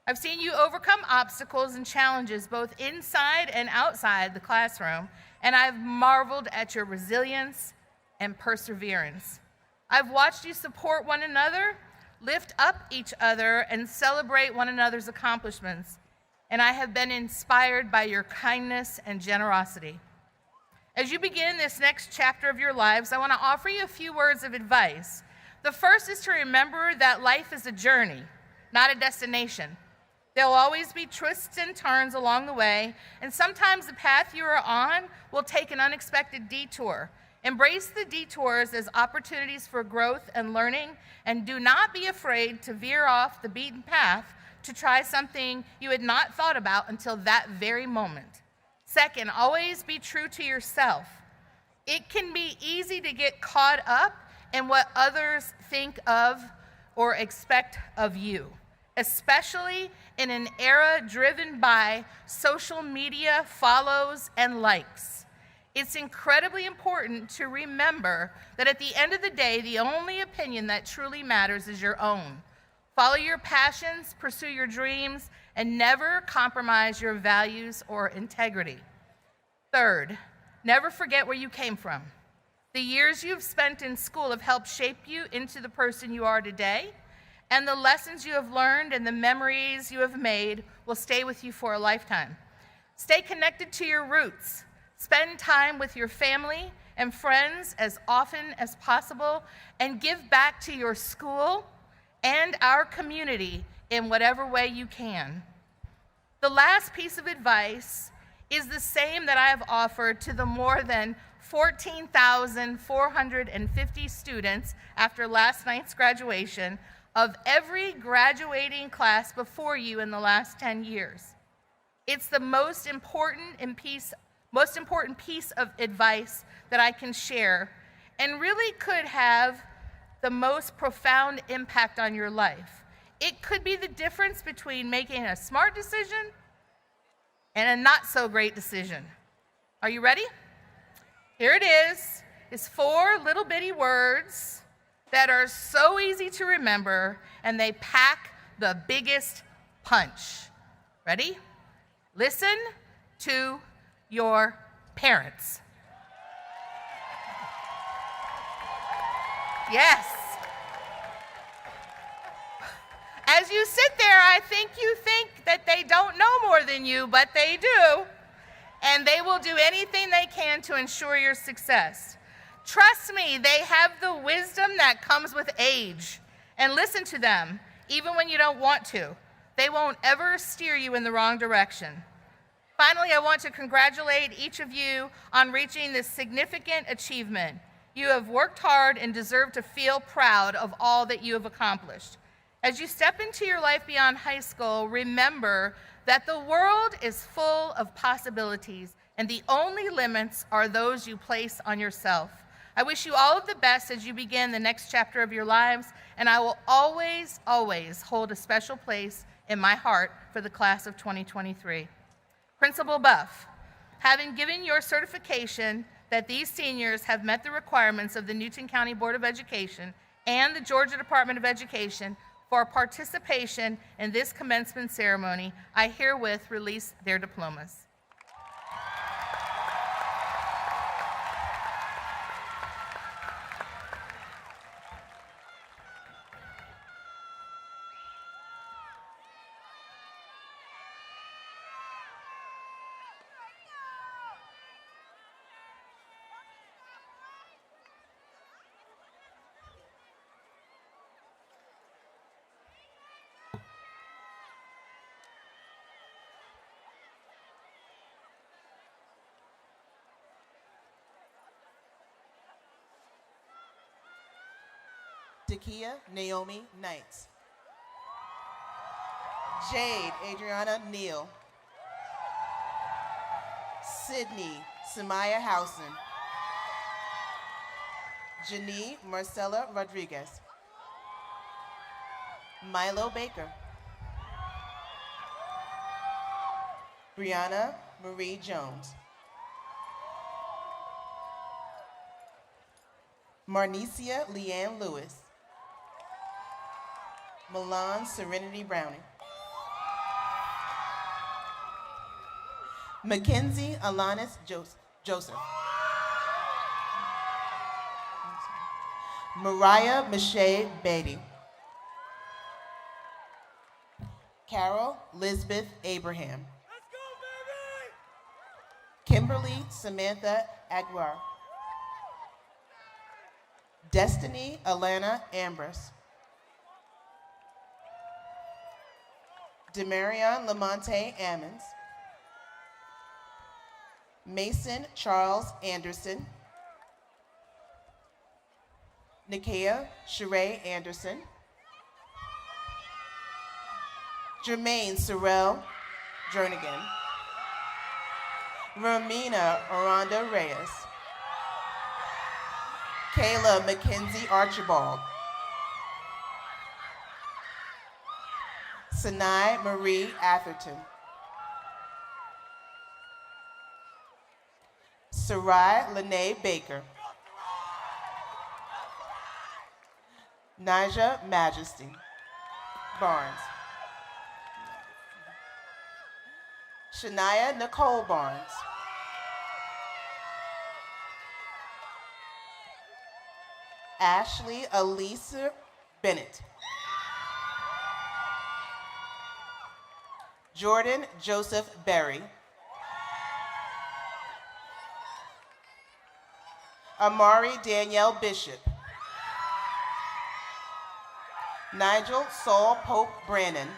I've seen you overcome obstacles and challenges both inside and outside the classroom, and I've marveled at your resilience and perseverance. I've watched you support one another, lift up each other, and celebrate one another's accomplishments, and I have been inspired by your kindness and generosity. As you begin this next chapter of your lives, I want to offer you a few words of advice. The first is to remember that life is a journey, not a destination. There'll always be twists and turns along the way, and sometimes the path you are on will take an unexpected detour. Embrace the detours as opportunities for growth and learning, and do not be afraid to veer off the beaten path to try something you had not thought about until that very moment. Second, always be true to yourself. It can be easy to get caught up in what others think of or expect of you, especially in an era driven by social media follows and likes. It's incredibly important to remember that at the end of the day, the only opinion that truly matters is your own. Follow your passions, pursue your dreams, and never compromise your values or integrity. Third, never forget where you came from. The years you've spent in school have helped shape you into the person you are today, and the lessons you have learned and the memories you have made will stay with you for a lifetime. Stay connected to your roots. Spend time with your family and friends as often as possible, and give back to your school and our community in whatever way you can. The last piece of advice is the same that I have offered to the more than 14,450 students after last night's graduation of every graduating class before you in the last 10 years. It's the most important piece of advice that I can share, and really could have the most profound impact on your life. It could be the difference between making a smart decision and a not so great decision. Are you ready? Here it is. It's 4 little bitty words that are so easy to remember, and they pack the biggest punch. Ready? Listen to your parents. Yes. As you sit there, I think you think that they don't know more than you, but they do. And they will do anything they can to ensure your success. Trust me, they have the wisdom that comes with age. And listen to them, even when you don't want to. They won't ever steer you in the wrong direction. Finally, I want to congratulate each of you on reaching this significant achievement. You have worked hard and deserve to feel proud of all that you have accomplished. As you step into your life beyond high school, remember that the world is full of possibilities, and the only limits are those you place on yourself. I wish you all of the best as you begin the next chapter of your lives, and I will always, always hold a special place in my heart for the class of 2023. Principal Buff, having given your certification that these seniors have met the requirements of the Newton County Board of Education and the Georgia Department of Education for participation in this commencement ceremony, I herewith release their diplomas. Dakia Naomi Knight. Jade Adriana Neal. Sydney Samaya Housen. Janie Marcella Rodriguez. Milo Baker. Brianna Marie Jones. Marnicia Leanne Lewis. Milan Serenity Browning. Mackenzie Alanis Joseph. Mariah Michelle Beatty. Carol Lisbeth Abraham. Kimberly Samantha Aguiar. Destiny Alana Ambrose. Demarion Lamonte Ammons. Mason Charles Anderson. Nikia Sheree Anderson. Jermaine Sorrell Jernigan. Romina Aranda Reyes. Kayla Mackenzie Archibald. Sinai Marie Atherton. Sarai Lene Baker. Naja Majesty Barnes. Shania Nicole Barnes. Ashley Elisa Bennett. Jordan Joseph Berry. Amari Danielle Bishop. Nigel Saul Pope Brannon.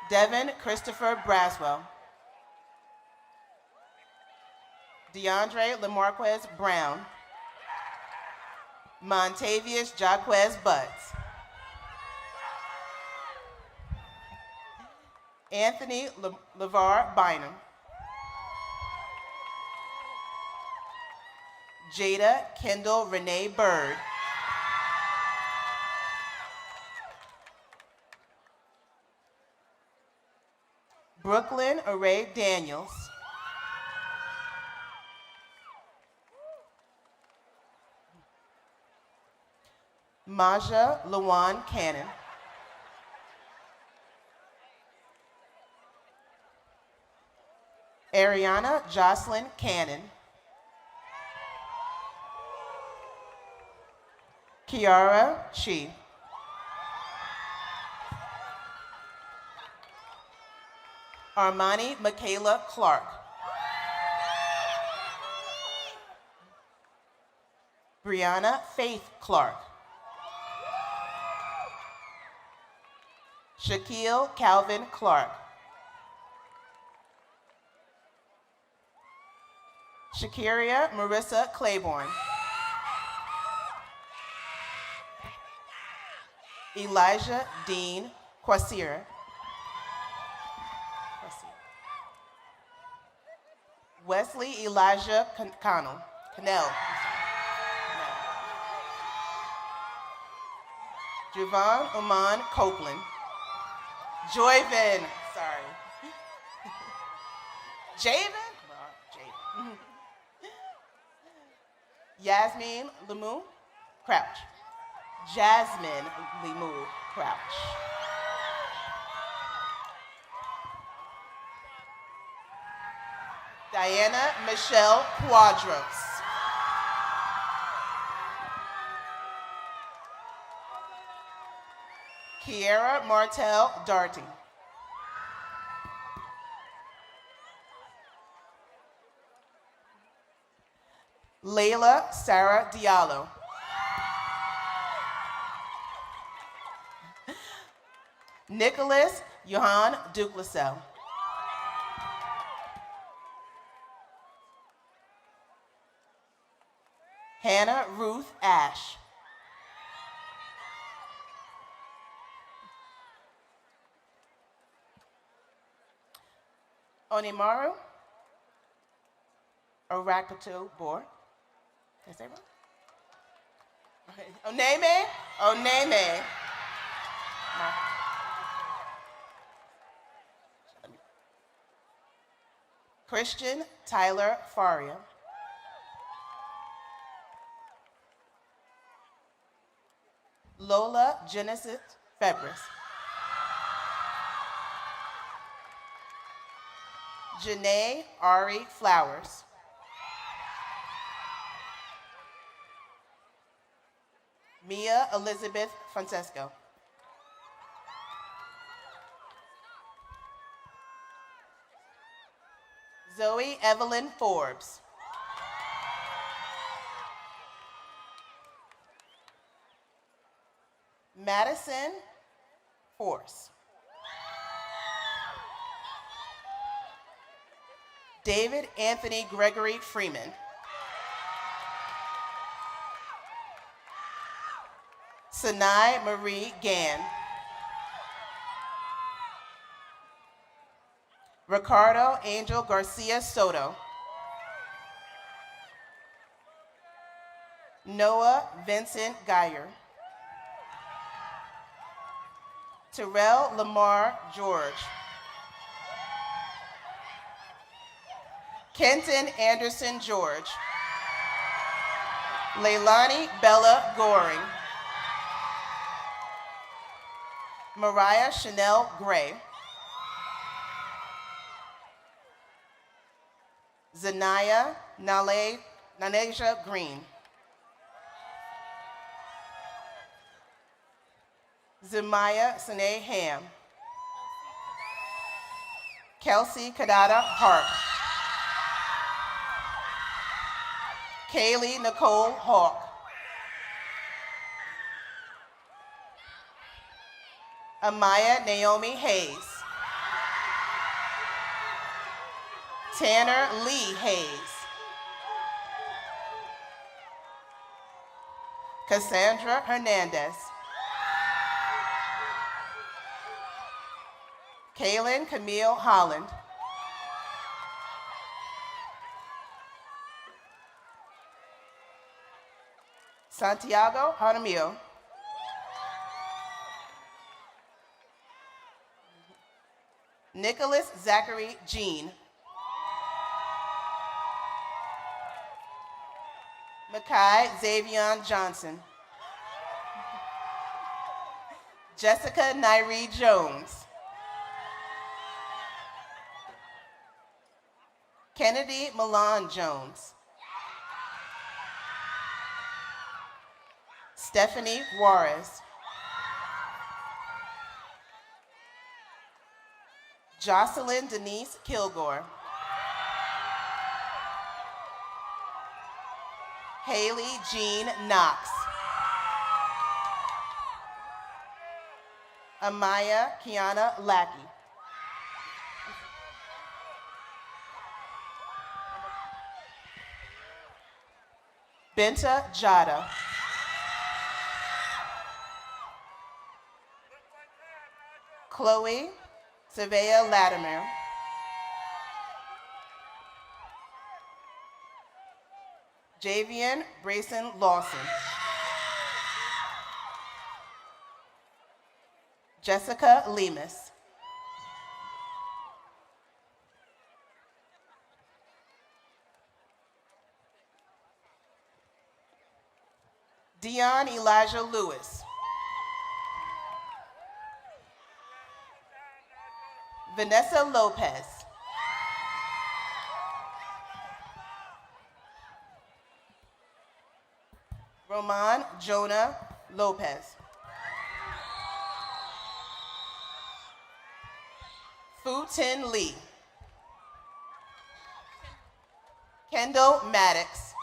Devin Christopher Braswell. DeAndre Lamarquez Brown. Montavious Jaquez Butts. Anthony LeVar Bynum. Jada Kendall Renee Bird. Brooklyn Array Daniels. Maja Lawan Cannon. Ariana Jocelyn Cannon. Kiara Chi. Armani Michaela Clark. Brianna Faith Clark. Shaquille Calvin Clark. Shakiria Marissa Claiborne. Elijah Dean Quasira. Wesley Elijah Cannell. Javon Oman Copeland. Joyvin, sorry. Javen? Javen. Yasmin Limu Crouch. Jasmine Limu Crouch. Diana Michelle Quadros. Kiera Martel Darty. Layla Sarah Diallo. Nicholas Johan Duclasel. Hannah Ruth Ash. Onimaru Orakatu Bor. Did I say wrong? Oneme? Oneme. Christian Tyler Faria. Lola Genesis Febris. Janae Ari Flowers. Mia Elizabeth Francesco. Zoe Evelyn Forbes. Madison Force. David Anthony Gregory Freeman. Sanai Marie Gann. Ricardo Angel Garcia Soto. Noah Vincent Geyer. Terrell Lamar George. Kenton Anderson George. Leilani Bella Goring. Mariah Chanel Gray. Zanaya Naneja Green. Zemaya Sine Ham. Kelsey Kadada Hart. Kaylee Nicole Hawk. Amaya Naomi Hayes. Tanner Lee Hayes. Cassandra Hernandez. Kaylin Camille Holland. Santiago Jaramillo. Nicholas Zachary Jean. Makai Xavion Johnson. Jessica Nyree Jones. Kennedy Milan Jones. Stephanie Juarez. Jocelyn Denise Kilgore. Haley Jean Knox. Amaya Kiana Lackey. Benta Jada. Chloe Savea Latimer. Javian Brayson Lawson. Jessica Lemus. Dion Elijah Lewis. Vanessa Lopez. Roman Jonah Lopez. Fu Tin Lee. Kendall Maddox.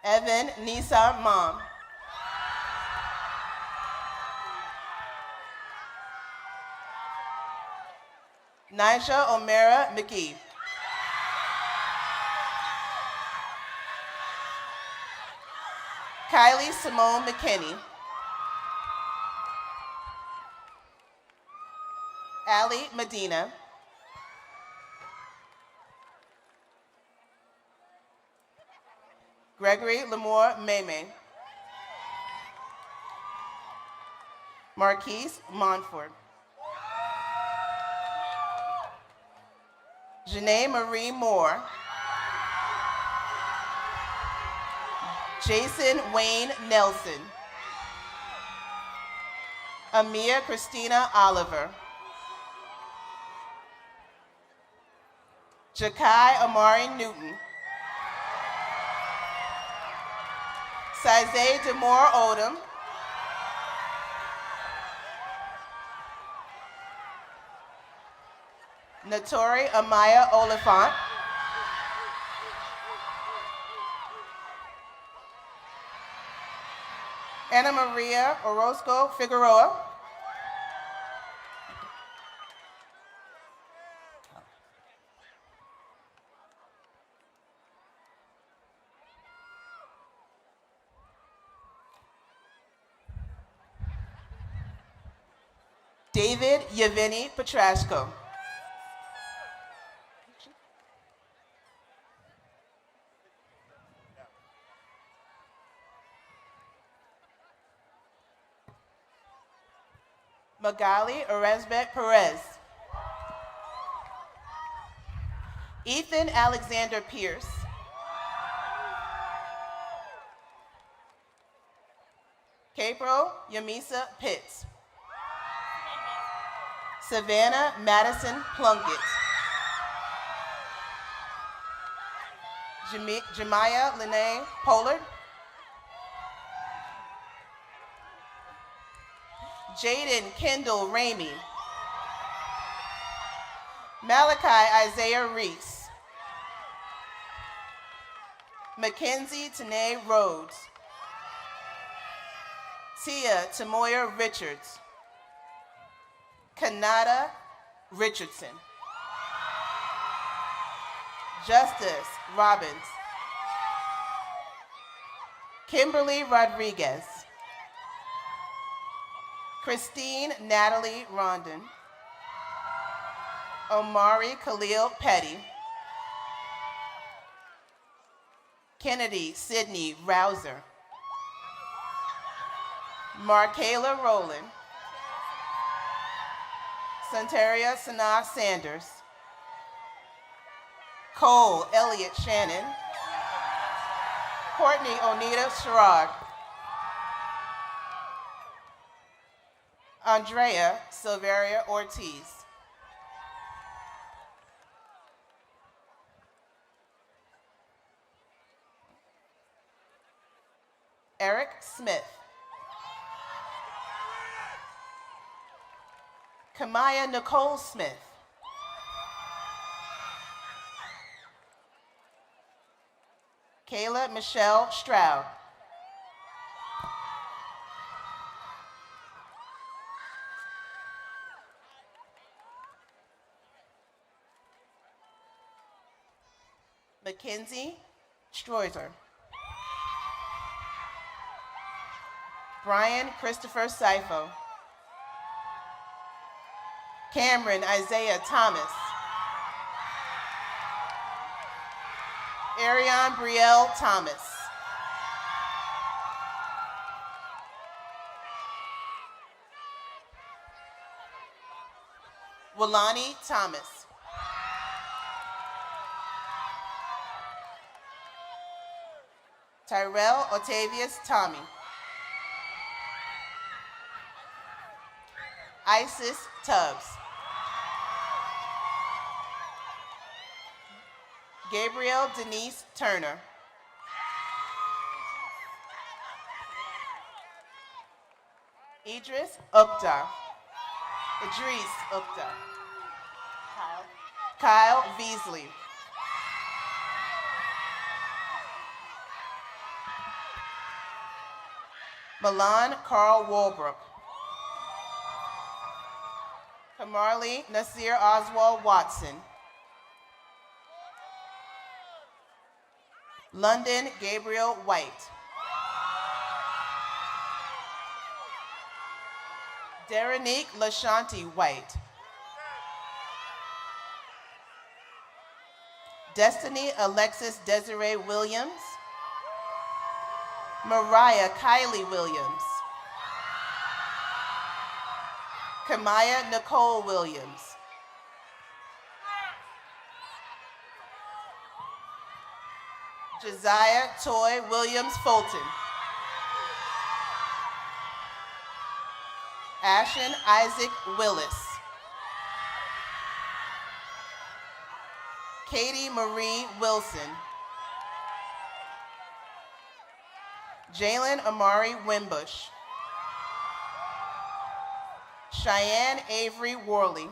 Evan Nisa Mom. Nisha O'Mara McKee. Kylie Simone McKinney. Allie Medina. Gregory Lamore Meme. Marquise Montfort. Janae Marie Moore. Jason Wayne Nelson. Amia Christina Oliver. Jakai Amari Newton. Size Demore Odom. Natori Amaya Oliphant. Ana Maria Orozco Figueroa. David Yevgeny Petrashko. Magali Erezbet Perez. Ethan Alexander Pierce. Capro Yamisa Pitts. Savannah Madison Plunkett. Jemiah Lene Pollard. Jaden Kendall Ramey. Malachi Isaiah Reese. Mackenzie Tanae Rhodes. Tia Tamoya Richards. Kanata Richardson. Justice Robbins. Kimberly Rodriguez. Christine Natalie Rondon. Omari Khalil Petty. Kennedy Sydney Rouser. Markayla Rowland. Santeria Sanaa Sanders. Cole Elliott Shannon. Courtney Onita Sherrod. Andrea Silveria Ortiz. Eric Smith. Kamaya Nicole Smith. Kayla Michelle Stroud. Mackenzie Stroiser. Brian Christopher Seifo. Cameron Isaiah Thomas. Ariane Brielle Thomas. Wilani Thomas. Tyrell Otavius Tommy. Isis Tubbs. Gabrielle Denise Turner. Idris Upta. Idris Upta. Kyle Beasley. Milan Carl Walbrook. Kamarli Nasir Oswald Watson. London Gabriel White. Derenique Lashanti White. Destiny Alexis Desiree Williams. Mariah Kylie Williams. Kamaya Nicole Williams. Josiah Toy Williams Fulton. Ashen Isaac Willis. Katie Marie Wilson. Jalen Amari Wimbush. Cheyenne Avery Worley.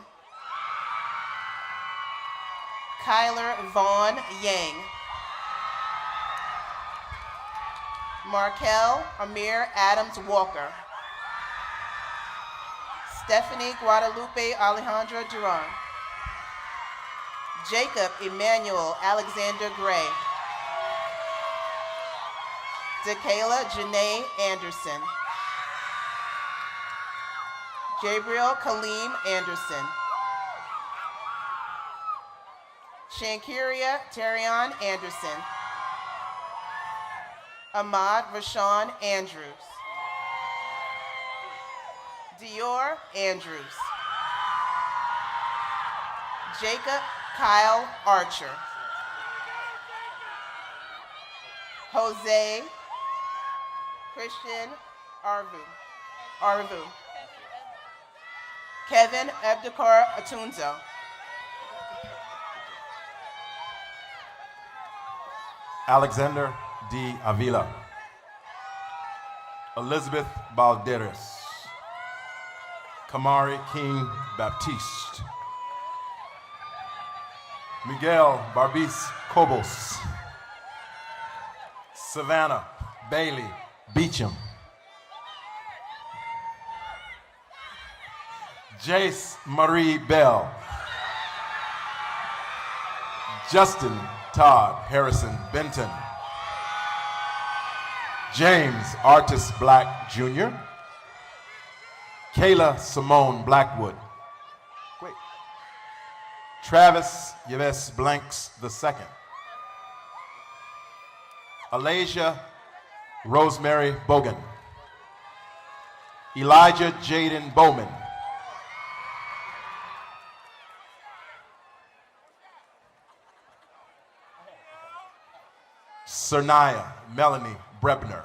Kyler Vaughn Yang. Markel Amir Adams Walker. Stephanie Guadalupe Alejandra Duran. Jacob Emmanuel Alexander Gray. DeKayla Janae Anderson. Gabriel Kaleem Anderson. Shankiria Terrion Anderson. Ahmad Rashawn Andrews. Dior Andrews. Jacob Kyle Archer. Jose Christian Arvu. Kevin Abdikar Atunzo. Alexander D. Avila. Elizabeth Balderas. Kamari King Baptiste. Miguel Barbis Cobos. Savannah Bailey Beecham. Jace Marie Bell. Justin Todd Harrison Benton. James Artis Black Jr. Kayla Simone Blackwood. Wait. Travis Yves Blanks II. Alasia Rosemary Bogan. Elijah Jaden Bowman. Cernia Melanie Brebner.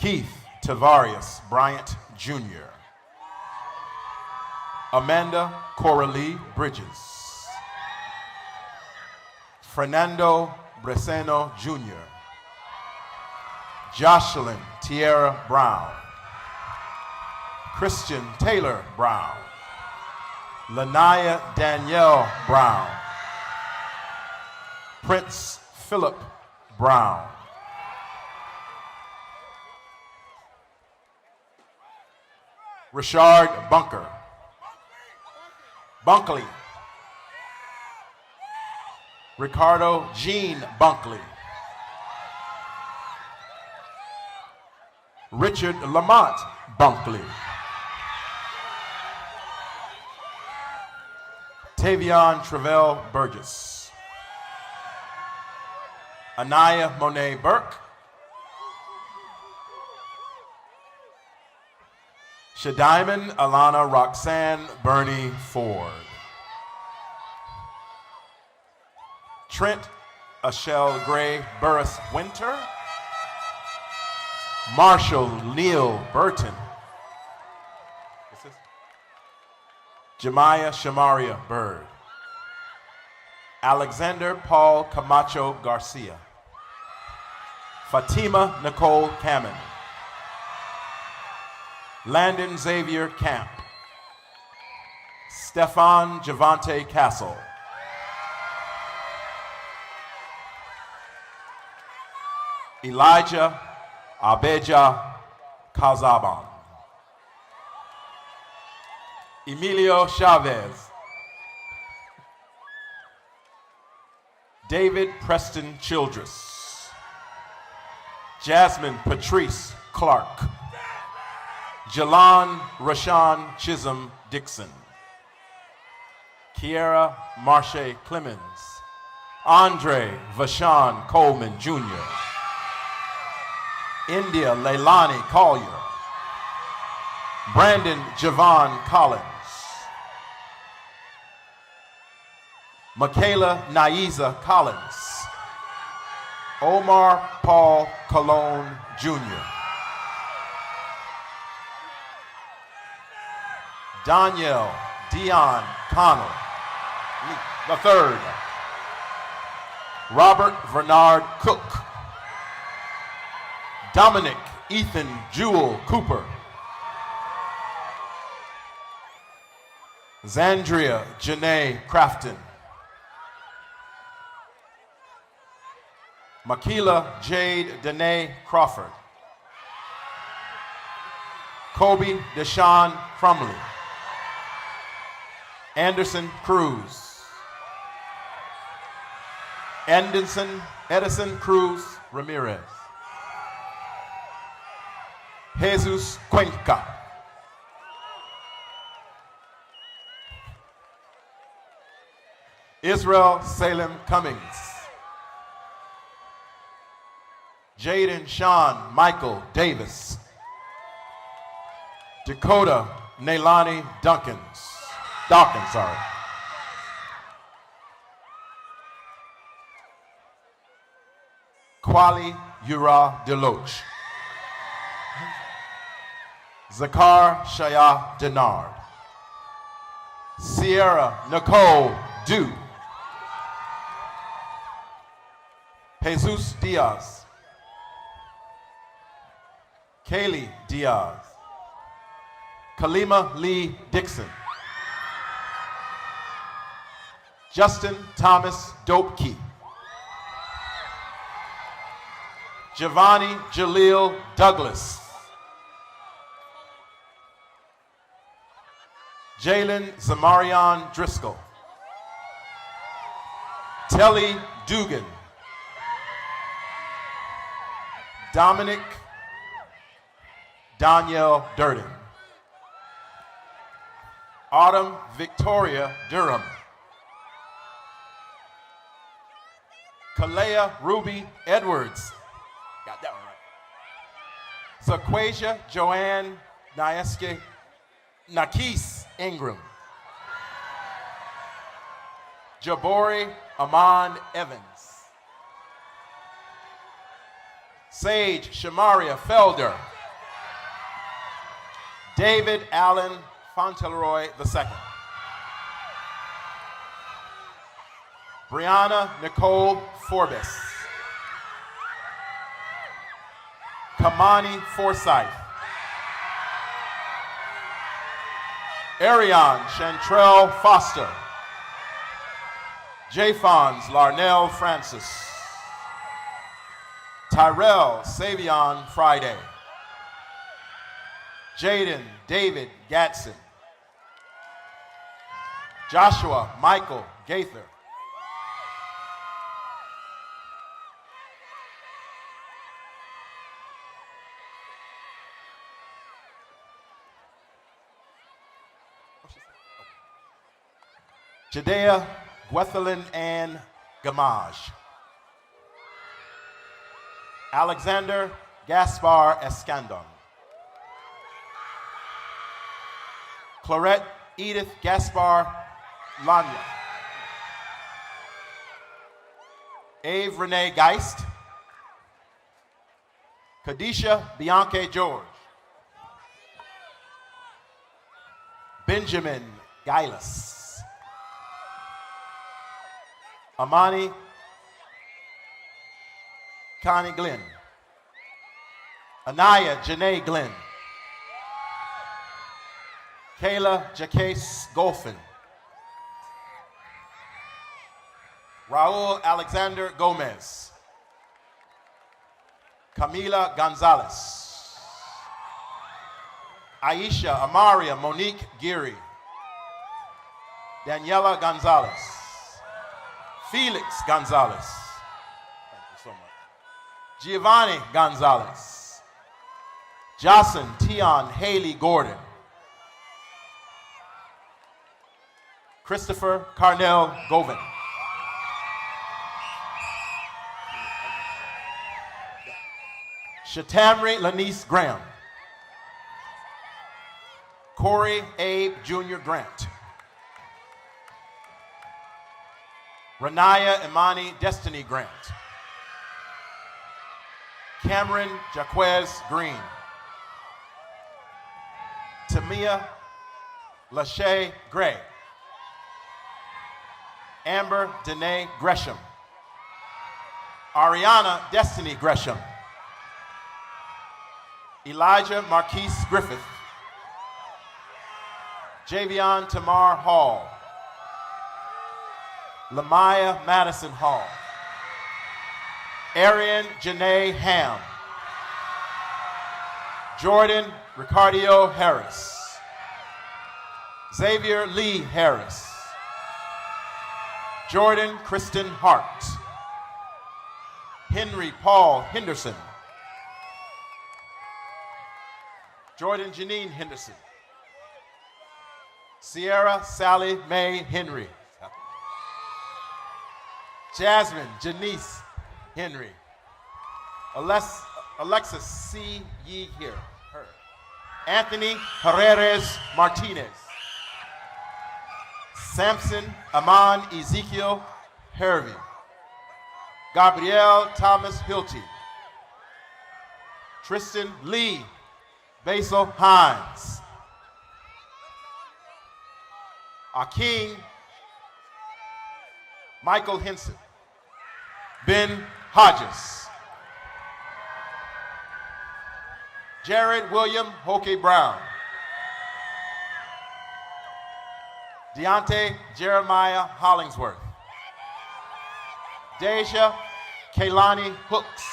Keith Tavarius Bryant Jr. Amanda Coralie Bridges. Fernando Breseno Jr. Jocelyn Tierra Brown. Christian Taylor Brown. Lanaya Danielle Brown. Prince Philip Brown. Richard Bunker. Bunkley. Ricardo Jean Bunkley. Richard Lamont Bunkley. Tavion Travell Burgess. Anaya Monet Burke. Shadiman Alana Roxanne Bernie Ford. Trent Ashell Gray Burris Winter. Marshall Neil Burton. Jemiah Shamaria Bird. Alexander Paul Camacho Garcia. Fatima Nicole Kamen. Landon Xavier Camp. Stefan Javante Castle. Elijah Abeja Kazaban. Emilio Chavez. David Preston Childress. Jasmine Patrice Clark. Jalon Rashawn Chisholm Dixon. Kiera Marche Clemens. Andre Vashawn Coleman Jr. India Leilani Collier. Brandon Javon Collins. Michaela Naiza Collins. Omar Paul Colon Jr. Danielle Dion Connell the third. Robert Bernard Cook. Dominic Ethan Jewel Cooper. Zandria Janae Crafton. Makila Jade Danae Crawford. Kobe Deshaun Crumley. Anderson Cruz. Edison Cruz Ramirez. Jesus Cuenca. Israel Salem Cummings. Jaden Sean Michael Davis. Dakota Nailani Dawkins. Kwali Ura Deloach. Zakar Shaya Denard. Sierra Nicole Dew. Jesus Diaz. Kaylee Diaz. Kalima Lee Dixon. Justin Thomas Dopke. Giovanni Jaleel Douglas. Jalen Zamarion Driscoll. Telly Dugan. Dominic Danielle Durden. Autumn Victoria Durham. Kalea Ruby Edwards. Got that one right. Sequasia Joanne Nakis Ingram. Jabori Amand Evans. Sage Shamaria Felder. David Allen Fauntleroy II. Brianna Nicole Forbes. Kamani Forsyth. Ariane Chantrell Foster. Jafons Larnell Francis. Tyrell Savion Friday. Jaden David Gatson. Joshua Michael Gaither. Jadea Gwethelyn Ann Gamage. Alexander Gaspar Escandon. Clarette Edith Gaspar Lanya. Ave Renee Geist. Kadisha Bianca George. Benjamin Gillis. Amani Connie Glenn. Anaya Janae Glenn. Kayla Jacase Golfin. Raul Alexander Gomez. Camila Gonzalez. Aisha Amaria Monique Geary. Daniela Gonzalez. Felix Gonzalez. Thank you so much. Giovanni Gonzalez. Jocelyn Tion Haley Gordon. Christopher Carnell Govan. Shatamri Lanice Graham. Corey Abe Jr. Grant. Renaya Imani Destiny Grant. Cameron Jaquez Green. Tamia Lachey Gray. Amber Danae Gresham. Ariana Destiny Gresham. Elijah Marquise Griffith. Javion Tamar Hall. Lamaya Madison Hall. Arian Janae Ham. Jordan Ricardio Harris. Xavier Lee Harris. Jordan Kristen Hart. Henry Paul Henderson. Jordan Janine Henderson. Sierra Sally Mae Henry. Jasmine Janice Henry. Alexis C. Yee here. Her. Anthony Herrerez Martinez. Samson Aman Ezekiel Hervey. Gabrielle Thomas Hilty. Tristan Lee Basil Hines. Akeem Michael Henson. Ben Hodges. Jared William Hoke Brown. Deontay Jeremiah Hollingsworth. Deja Kaylani Hooks.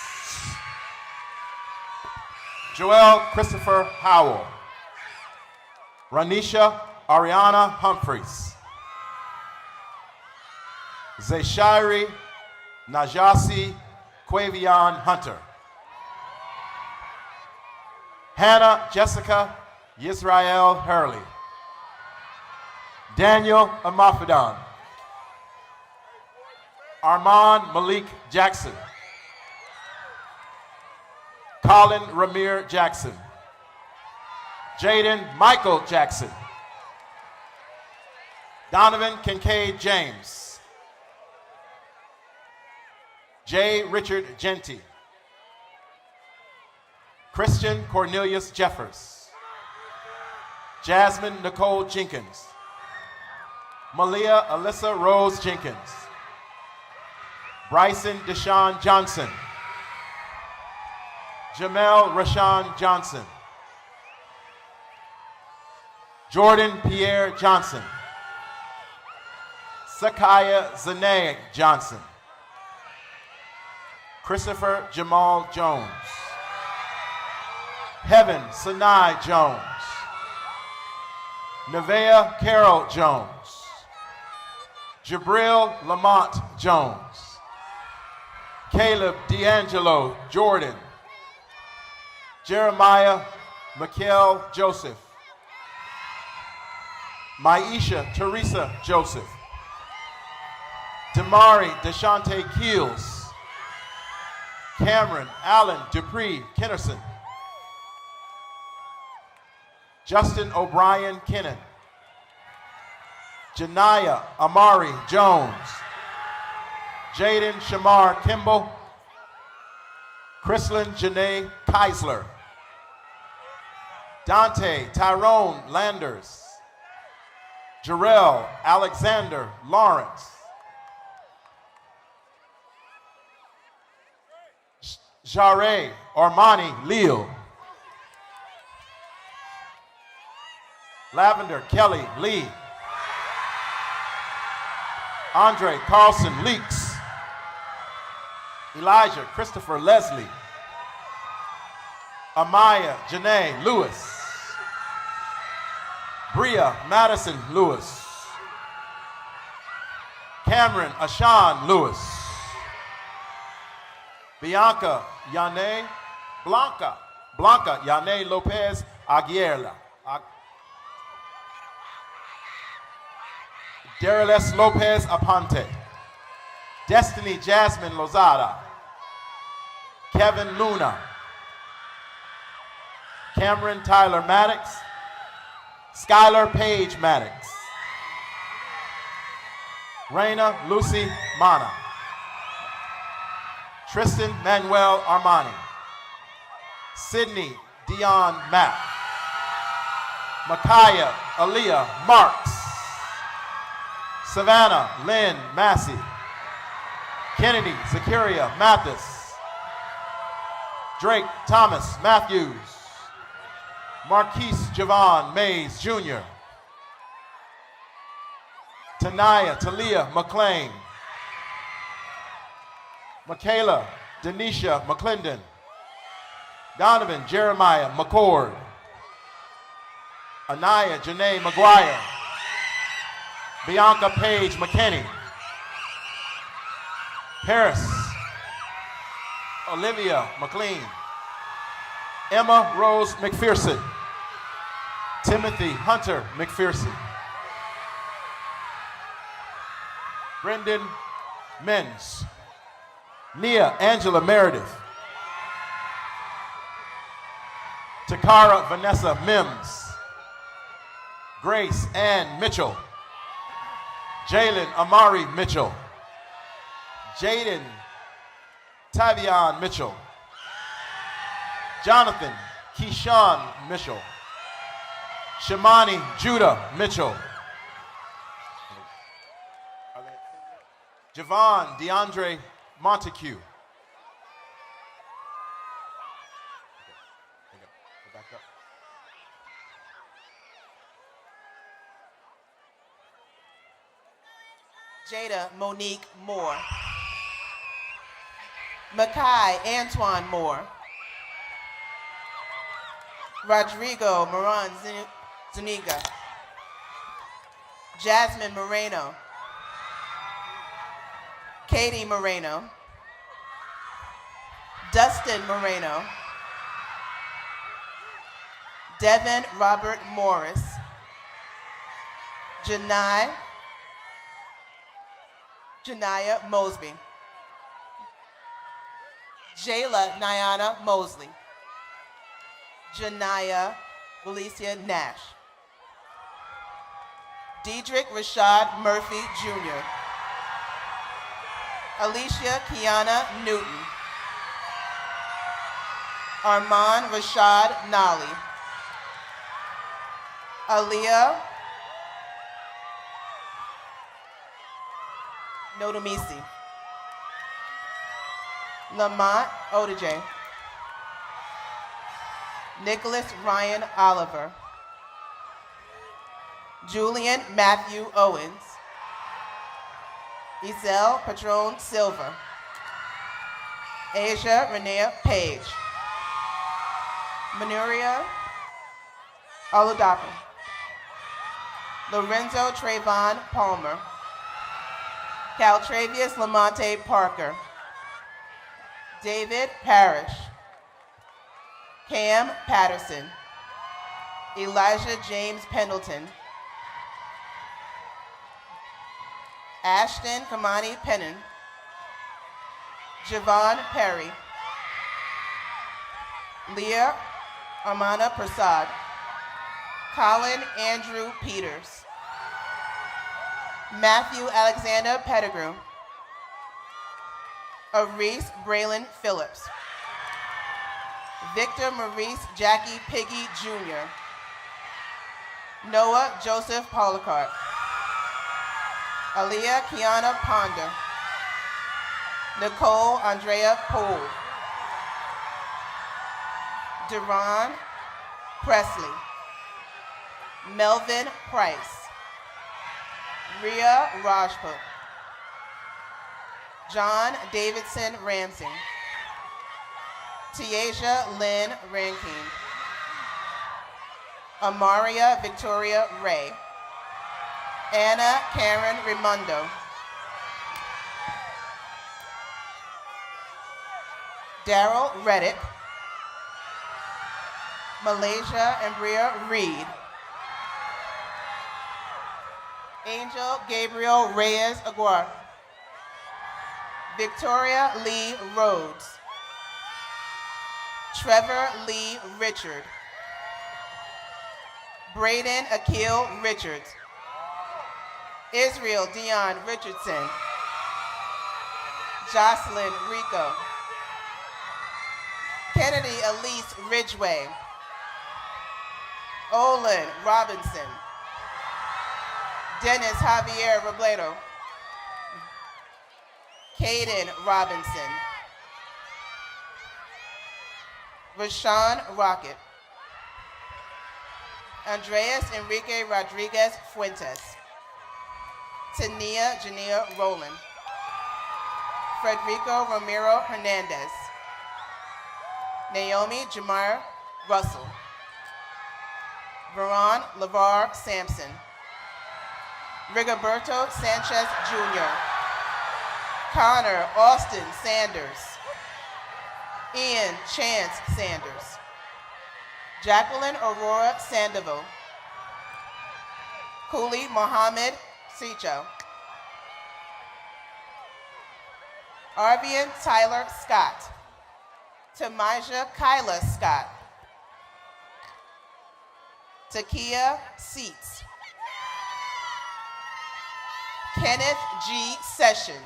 Joel Christopher Howell. Ranisha Ariana Humphreys. Zeshiri Najasi Quavion Hunter. Hannah Jessica Yisrael Hurley. Daniel Amafidon. Armand Malik Jackson. Colin Ramir Jackson. Jaden Michael Jackson. Donovan Kincaid James. J. Richard Genty. Christian Cornelius Jeffers. Jasmine Nicole Jenkins. Malia Alyssa Rose Jenkins. Bryson Deshaun Johnson. Jamel Rashawn Johnson. Jordan Pierre Johnson. Sakaya Zanae Johnson. Christopher Jamal Jones. Heaven Sanai Jones. Nevaeh Carol Jones. Jabril Lamont Jones. Caleb D'Angelo Jordan. Jeremiah Mikhail Joseph. Maisha Teresa Joseph. Damari Deshante Keels. Cameron Allen Dupree Kennerson. Justin O'Brien Kennan. Janaya Amari Jones. Jaden Shamar Kimball. Chrislyn Janae Keisler. Dante Tyrone Landers. Jarrell Alexander Lawrence. Jare Armani Leal. Lavender Kelly Lee. Andre Carlson Leaks. Elijah Christopher Leslie. Amaya Janae Lewis. Bria Madison Lewis. Cameron Ashan Lewis. Bianca Yane Blanca Yane Lopez Aguilera. Dariles Lopez Aponte. Destiny Jasmine Lozada. Kevin Luna. Cameron Tyler Maddox. Skylar Paige Maddox. Raina Lucy Mana. Tristan Manuel Armani. Sydney Dion Mapp. Micaiah Aaliyah Marks. Savannah Lynn Massey. Kennedy Zakaria Mathis. Drake Thomas Matthews. Marquise Javon Mays Jr. Tanaya Talia McLean. Michaela Denisha McClendon. Donovan Jeremiah McCord. Anaya Janae McGuire. Bianca Paige McKinney. Paris Olivia McLean. Emma Rose McPherson. Timothy Hunter McPherson. Brendan Menz. Nia Angela Meredith. Takara Vanessa Mims. Grace Ann Mitchell. Jalen Amari Mitchell. Jaden Tavion Mitchell. Jonathan Keyshawn Mitchell. Shamani Judah Mitchell. Javon DeAndre Montague. Jada Monique Moore. Makai Antoine Moore. Rodrigo Moran Zuniga. Jasmine Moreno. Katie Moreno. Dustin Moreno. Devin Robert Morris. Janai Janaya Mosby. Jayla Nyana Mosley. Janaya Valencia Nash. Diedrich Rashad Murphy Jr. Alicia Kiana Newton. Armand Rashad Nali. Aaliyah Nodomisi. Lamont Odeje. Nicholas Ryan Oliver. Julian Matthew Owens. Isel Patron Silva. Asia Renea Page. Manuria Oladapo. Lorenzo Trayvon Palmer. Caltravius Lamonte Parker. David Parrish. Cam Patterson. Elijah James Pendleton. Ashton Kamani Pennon. Javon Perry. Leah Amana Prasad. Colin Andrew Peters. Matthew Alexander Pettigrew. Areese Braylon Phillips. Victor Maurice Jackie Piggy Jr. Noah Joseph Polycarp. Aaliyah Kiana Ponder. Nicole Andrea Poole. Deron Presley. Melvin Price. Rhea Rajput. John Davidson Ramsey. Tiaja Lynn Rankine. Amaria Victoria Ray. Anna Karen Raimondo. Daryl Reddick. Malaysia Embria Reed. Angel Gabriel Reyes Aguar. Victoria Lee Rhodes. Trevor Lee Richard. Braden Akil Richards. Israel Dion Richardson. Jocelyn Rico. Kennedy Elise Ridgway. Olin Robinson. Dennis Javier Robledo. Caden Robinson. Rashawn Rocket. Andreas Enrique Rodriguez Fuentes. Tania Jania Rowland. Frederico Ramiro Hernandez. Naomi Jamar Russell. Veron LeVar Sampson. Rigoberto Sanchez Jr. Connor Austin Sanders. Ian Chance Sanders. Jacqueline Aurora Sandoval. Cooley Mohammed Sicho. Arvian Tyler Scott. Tamaja Kyla Scott. Takia Seats. Kenneth G. Session.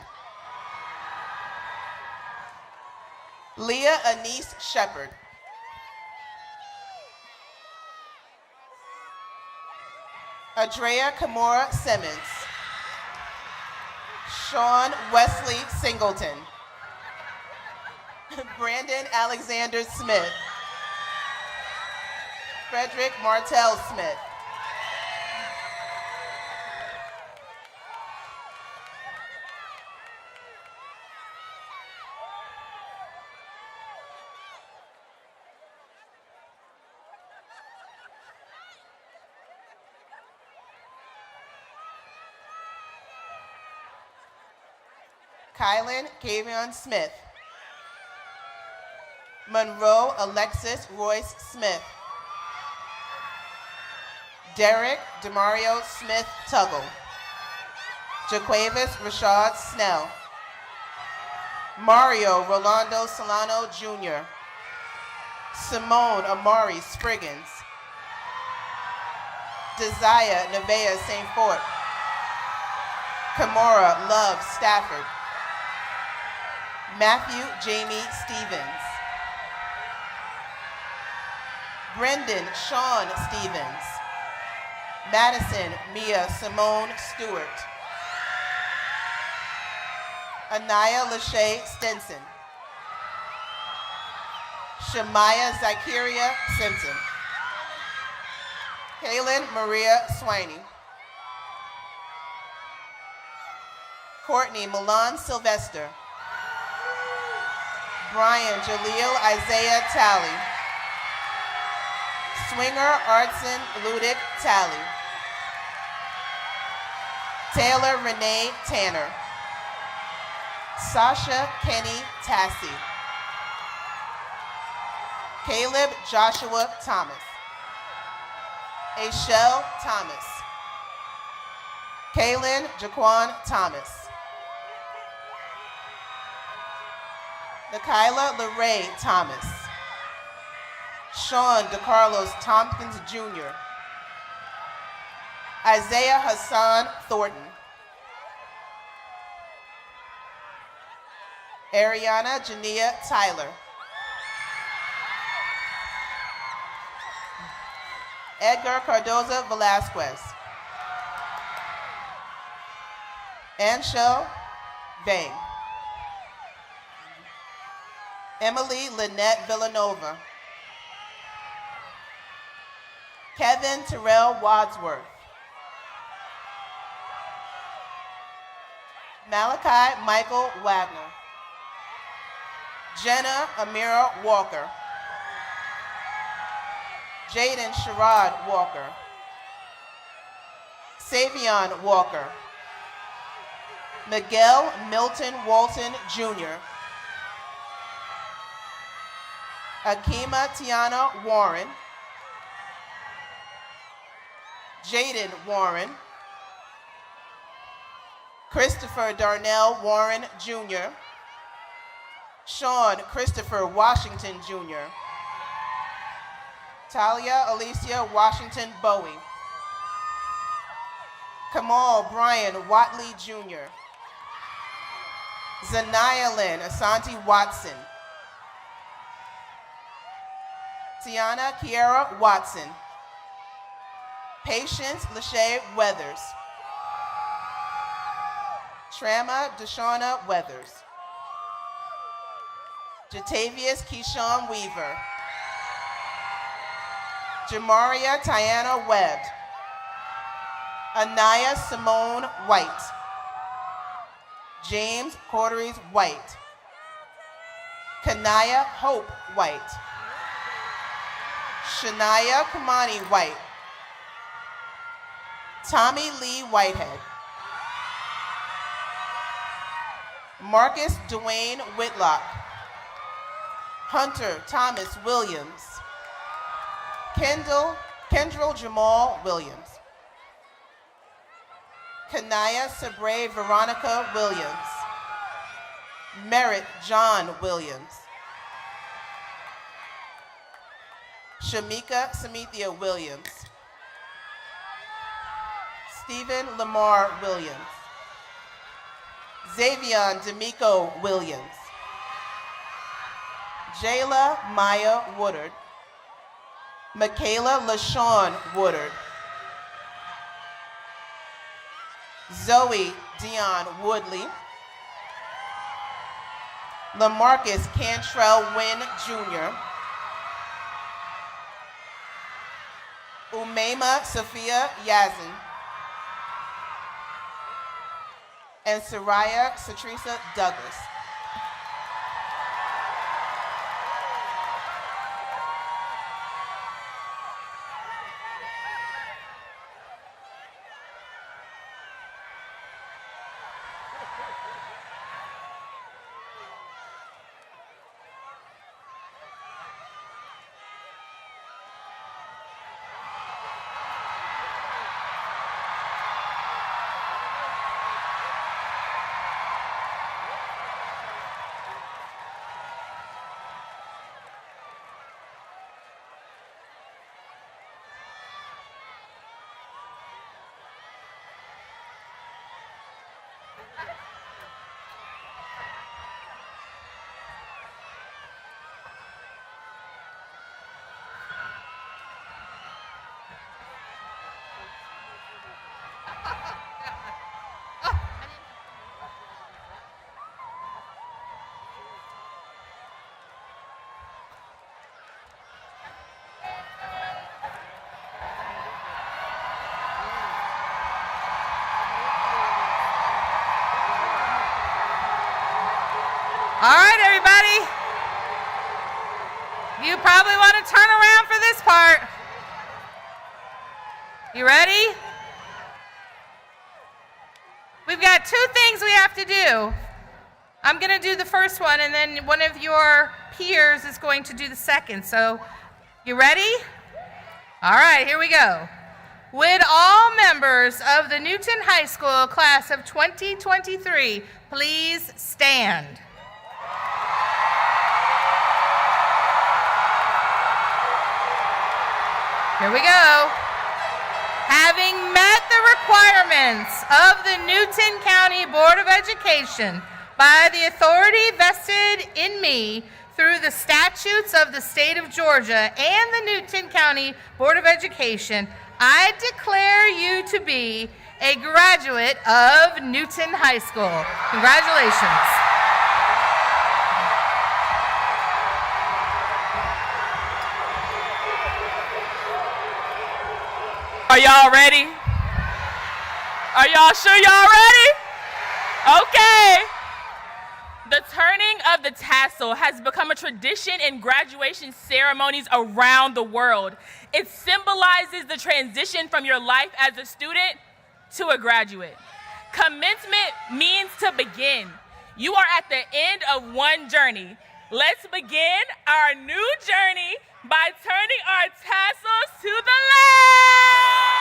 Leah Anise Shepard. Adrea Kimura Simmons. Sean Wesley Singleton. Brandon Alexander Smith. Frederick Martell Smith. Kylan Kavion Smith. Monroe Alexis Royce Smith. Derek Demario Smith Tuggle. Jaquavis Rashad Snell. Mario Rolando Solano Jr. Simone Amari Spriggins. Desire Nevaeh St. Fort. Kamora Love Stafford. Matthew Jamie Stevens. Brendan Sean Stevens. Madison Mia Simone Stewart. Anaya Lachey Stenson. Shemaya Zykeria Simpson. Kaylin Maria Swiney. Courtney Milan Sylvester. Brian Jaleel Isaiah Talley. Swinger Artson Ludic Talley. Taylor Renee Tanner. Sasha Kenny Tassie. Caleb Joshua Thomas. Ashel Thomas. Kaylin Jaquan Thomas. Nikayla LeRae Thomas. Sean DeCarlos Tompkins Jr. Isaiah Hassan Thornton. Ariana Jania Tyler. Edgar Cardoza Velasquez. Anshel Vang. Emily Lynette Villanova. Kevin Terrell Wadsworth. Malachi Michael Wagner. Jenna Amira Walker. Jaden Sherrod Walker. Savion Walker. Miguel Milton Walton Jr. Akima Tiana Warren. Jaden Warren. Christopher Darnell Warren Jr. Sean Christopher Washington Jr. Talia Alicia Washington Bowie. Kamal Brian Watley Jr. Zanaya Lynn Asante Watson. Tiana Kiera Watson. Patience Lachey Weathers. Trama Deshauna Weathers. Jatavius Keyshawn Weaver. Jamaria Tiana Webb. Anaya Simone White. James Corderies White. Kanaya Hope White. Shania Kamani White. Tommy Lee Whitehead. Marcus Dwayne Whitlock. Hunter Thomas Williams. Kendrell Jamal Williams. Kanaya Sabre Veronica Williams. Merritt John Williams. Shamika Samithia Williams. Stephen Lamar Williams. Xavion D'Amico Williams. Jayla Maya Woodard. Michaela LaShawn Woodard. Zoe Dion Woodley. Lamarcus Cantrell Wynn Jr. Umaima Sophia Yazin. And Soraya Satrisa Douglas. All right, everybody. You probably want to turn around for this part. You ready? We've got two things we have to do. I'm going to do the first one, and then one of your peers is going to do the second. So, you ready? All right, here we go. Would all members of the Newton High School class of 2023 please stand? Here we go. Having met the requirements of the Newton County Board of Education by the authority vested in me through the statutes of the state of Georgia and the Newton County Board of Education, I declare you to be a graduate of Newton High School. Congratulations. Are y'all ready? Are y'all sure y'all ready? Okay. The turning of the tassel has become a tradition in graduation ceremonies around the world. It symbolizes the transition from your life as a student to a graduate. Commencement means to begin. You are at the end of one journey. Let's begin our new journey by turning our tassels to the left.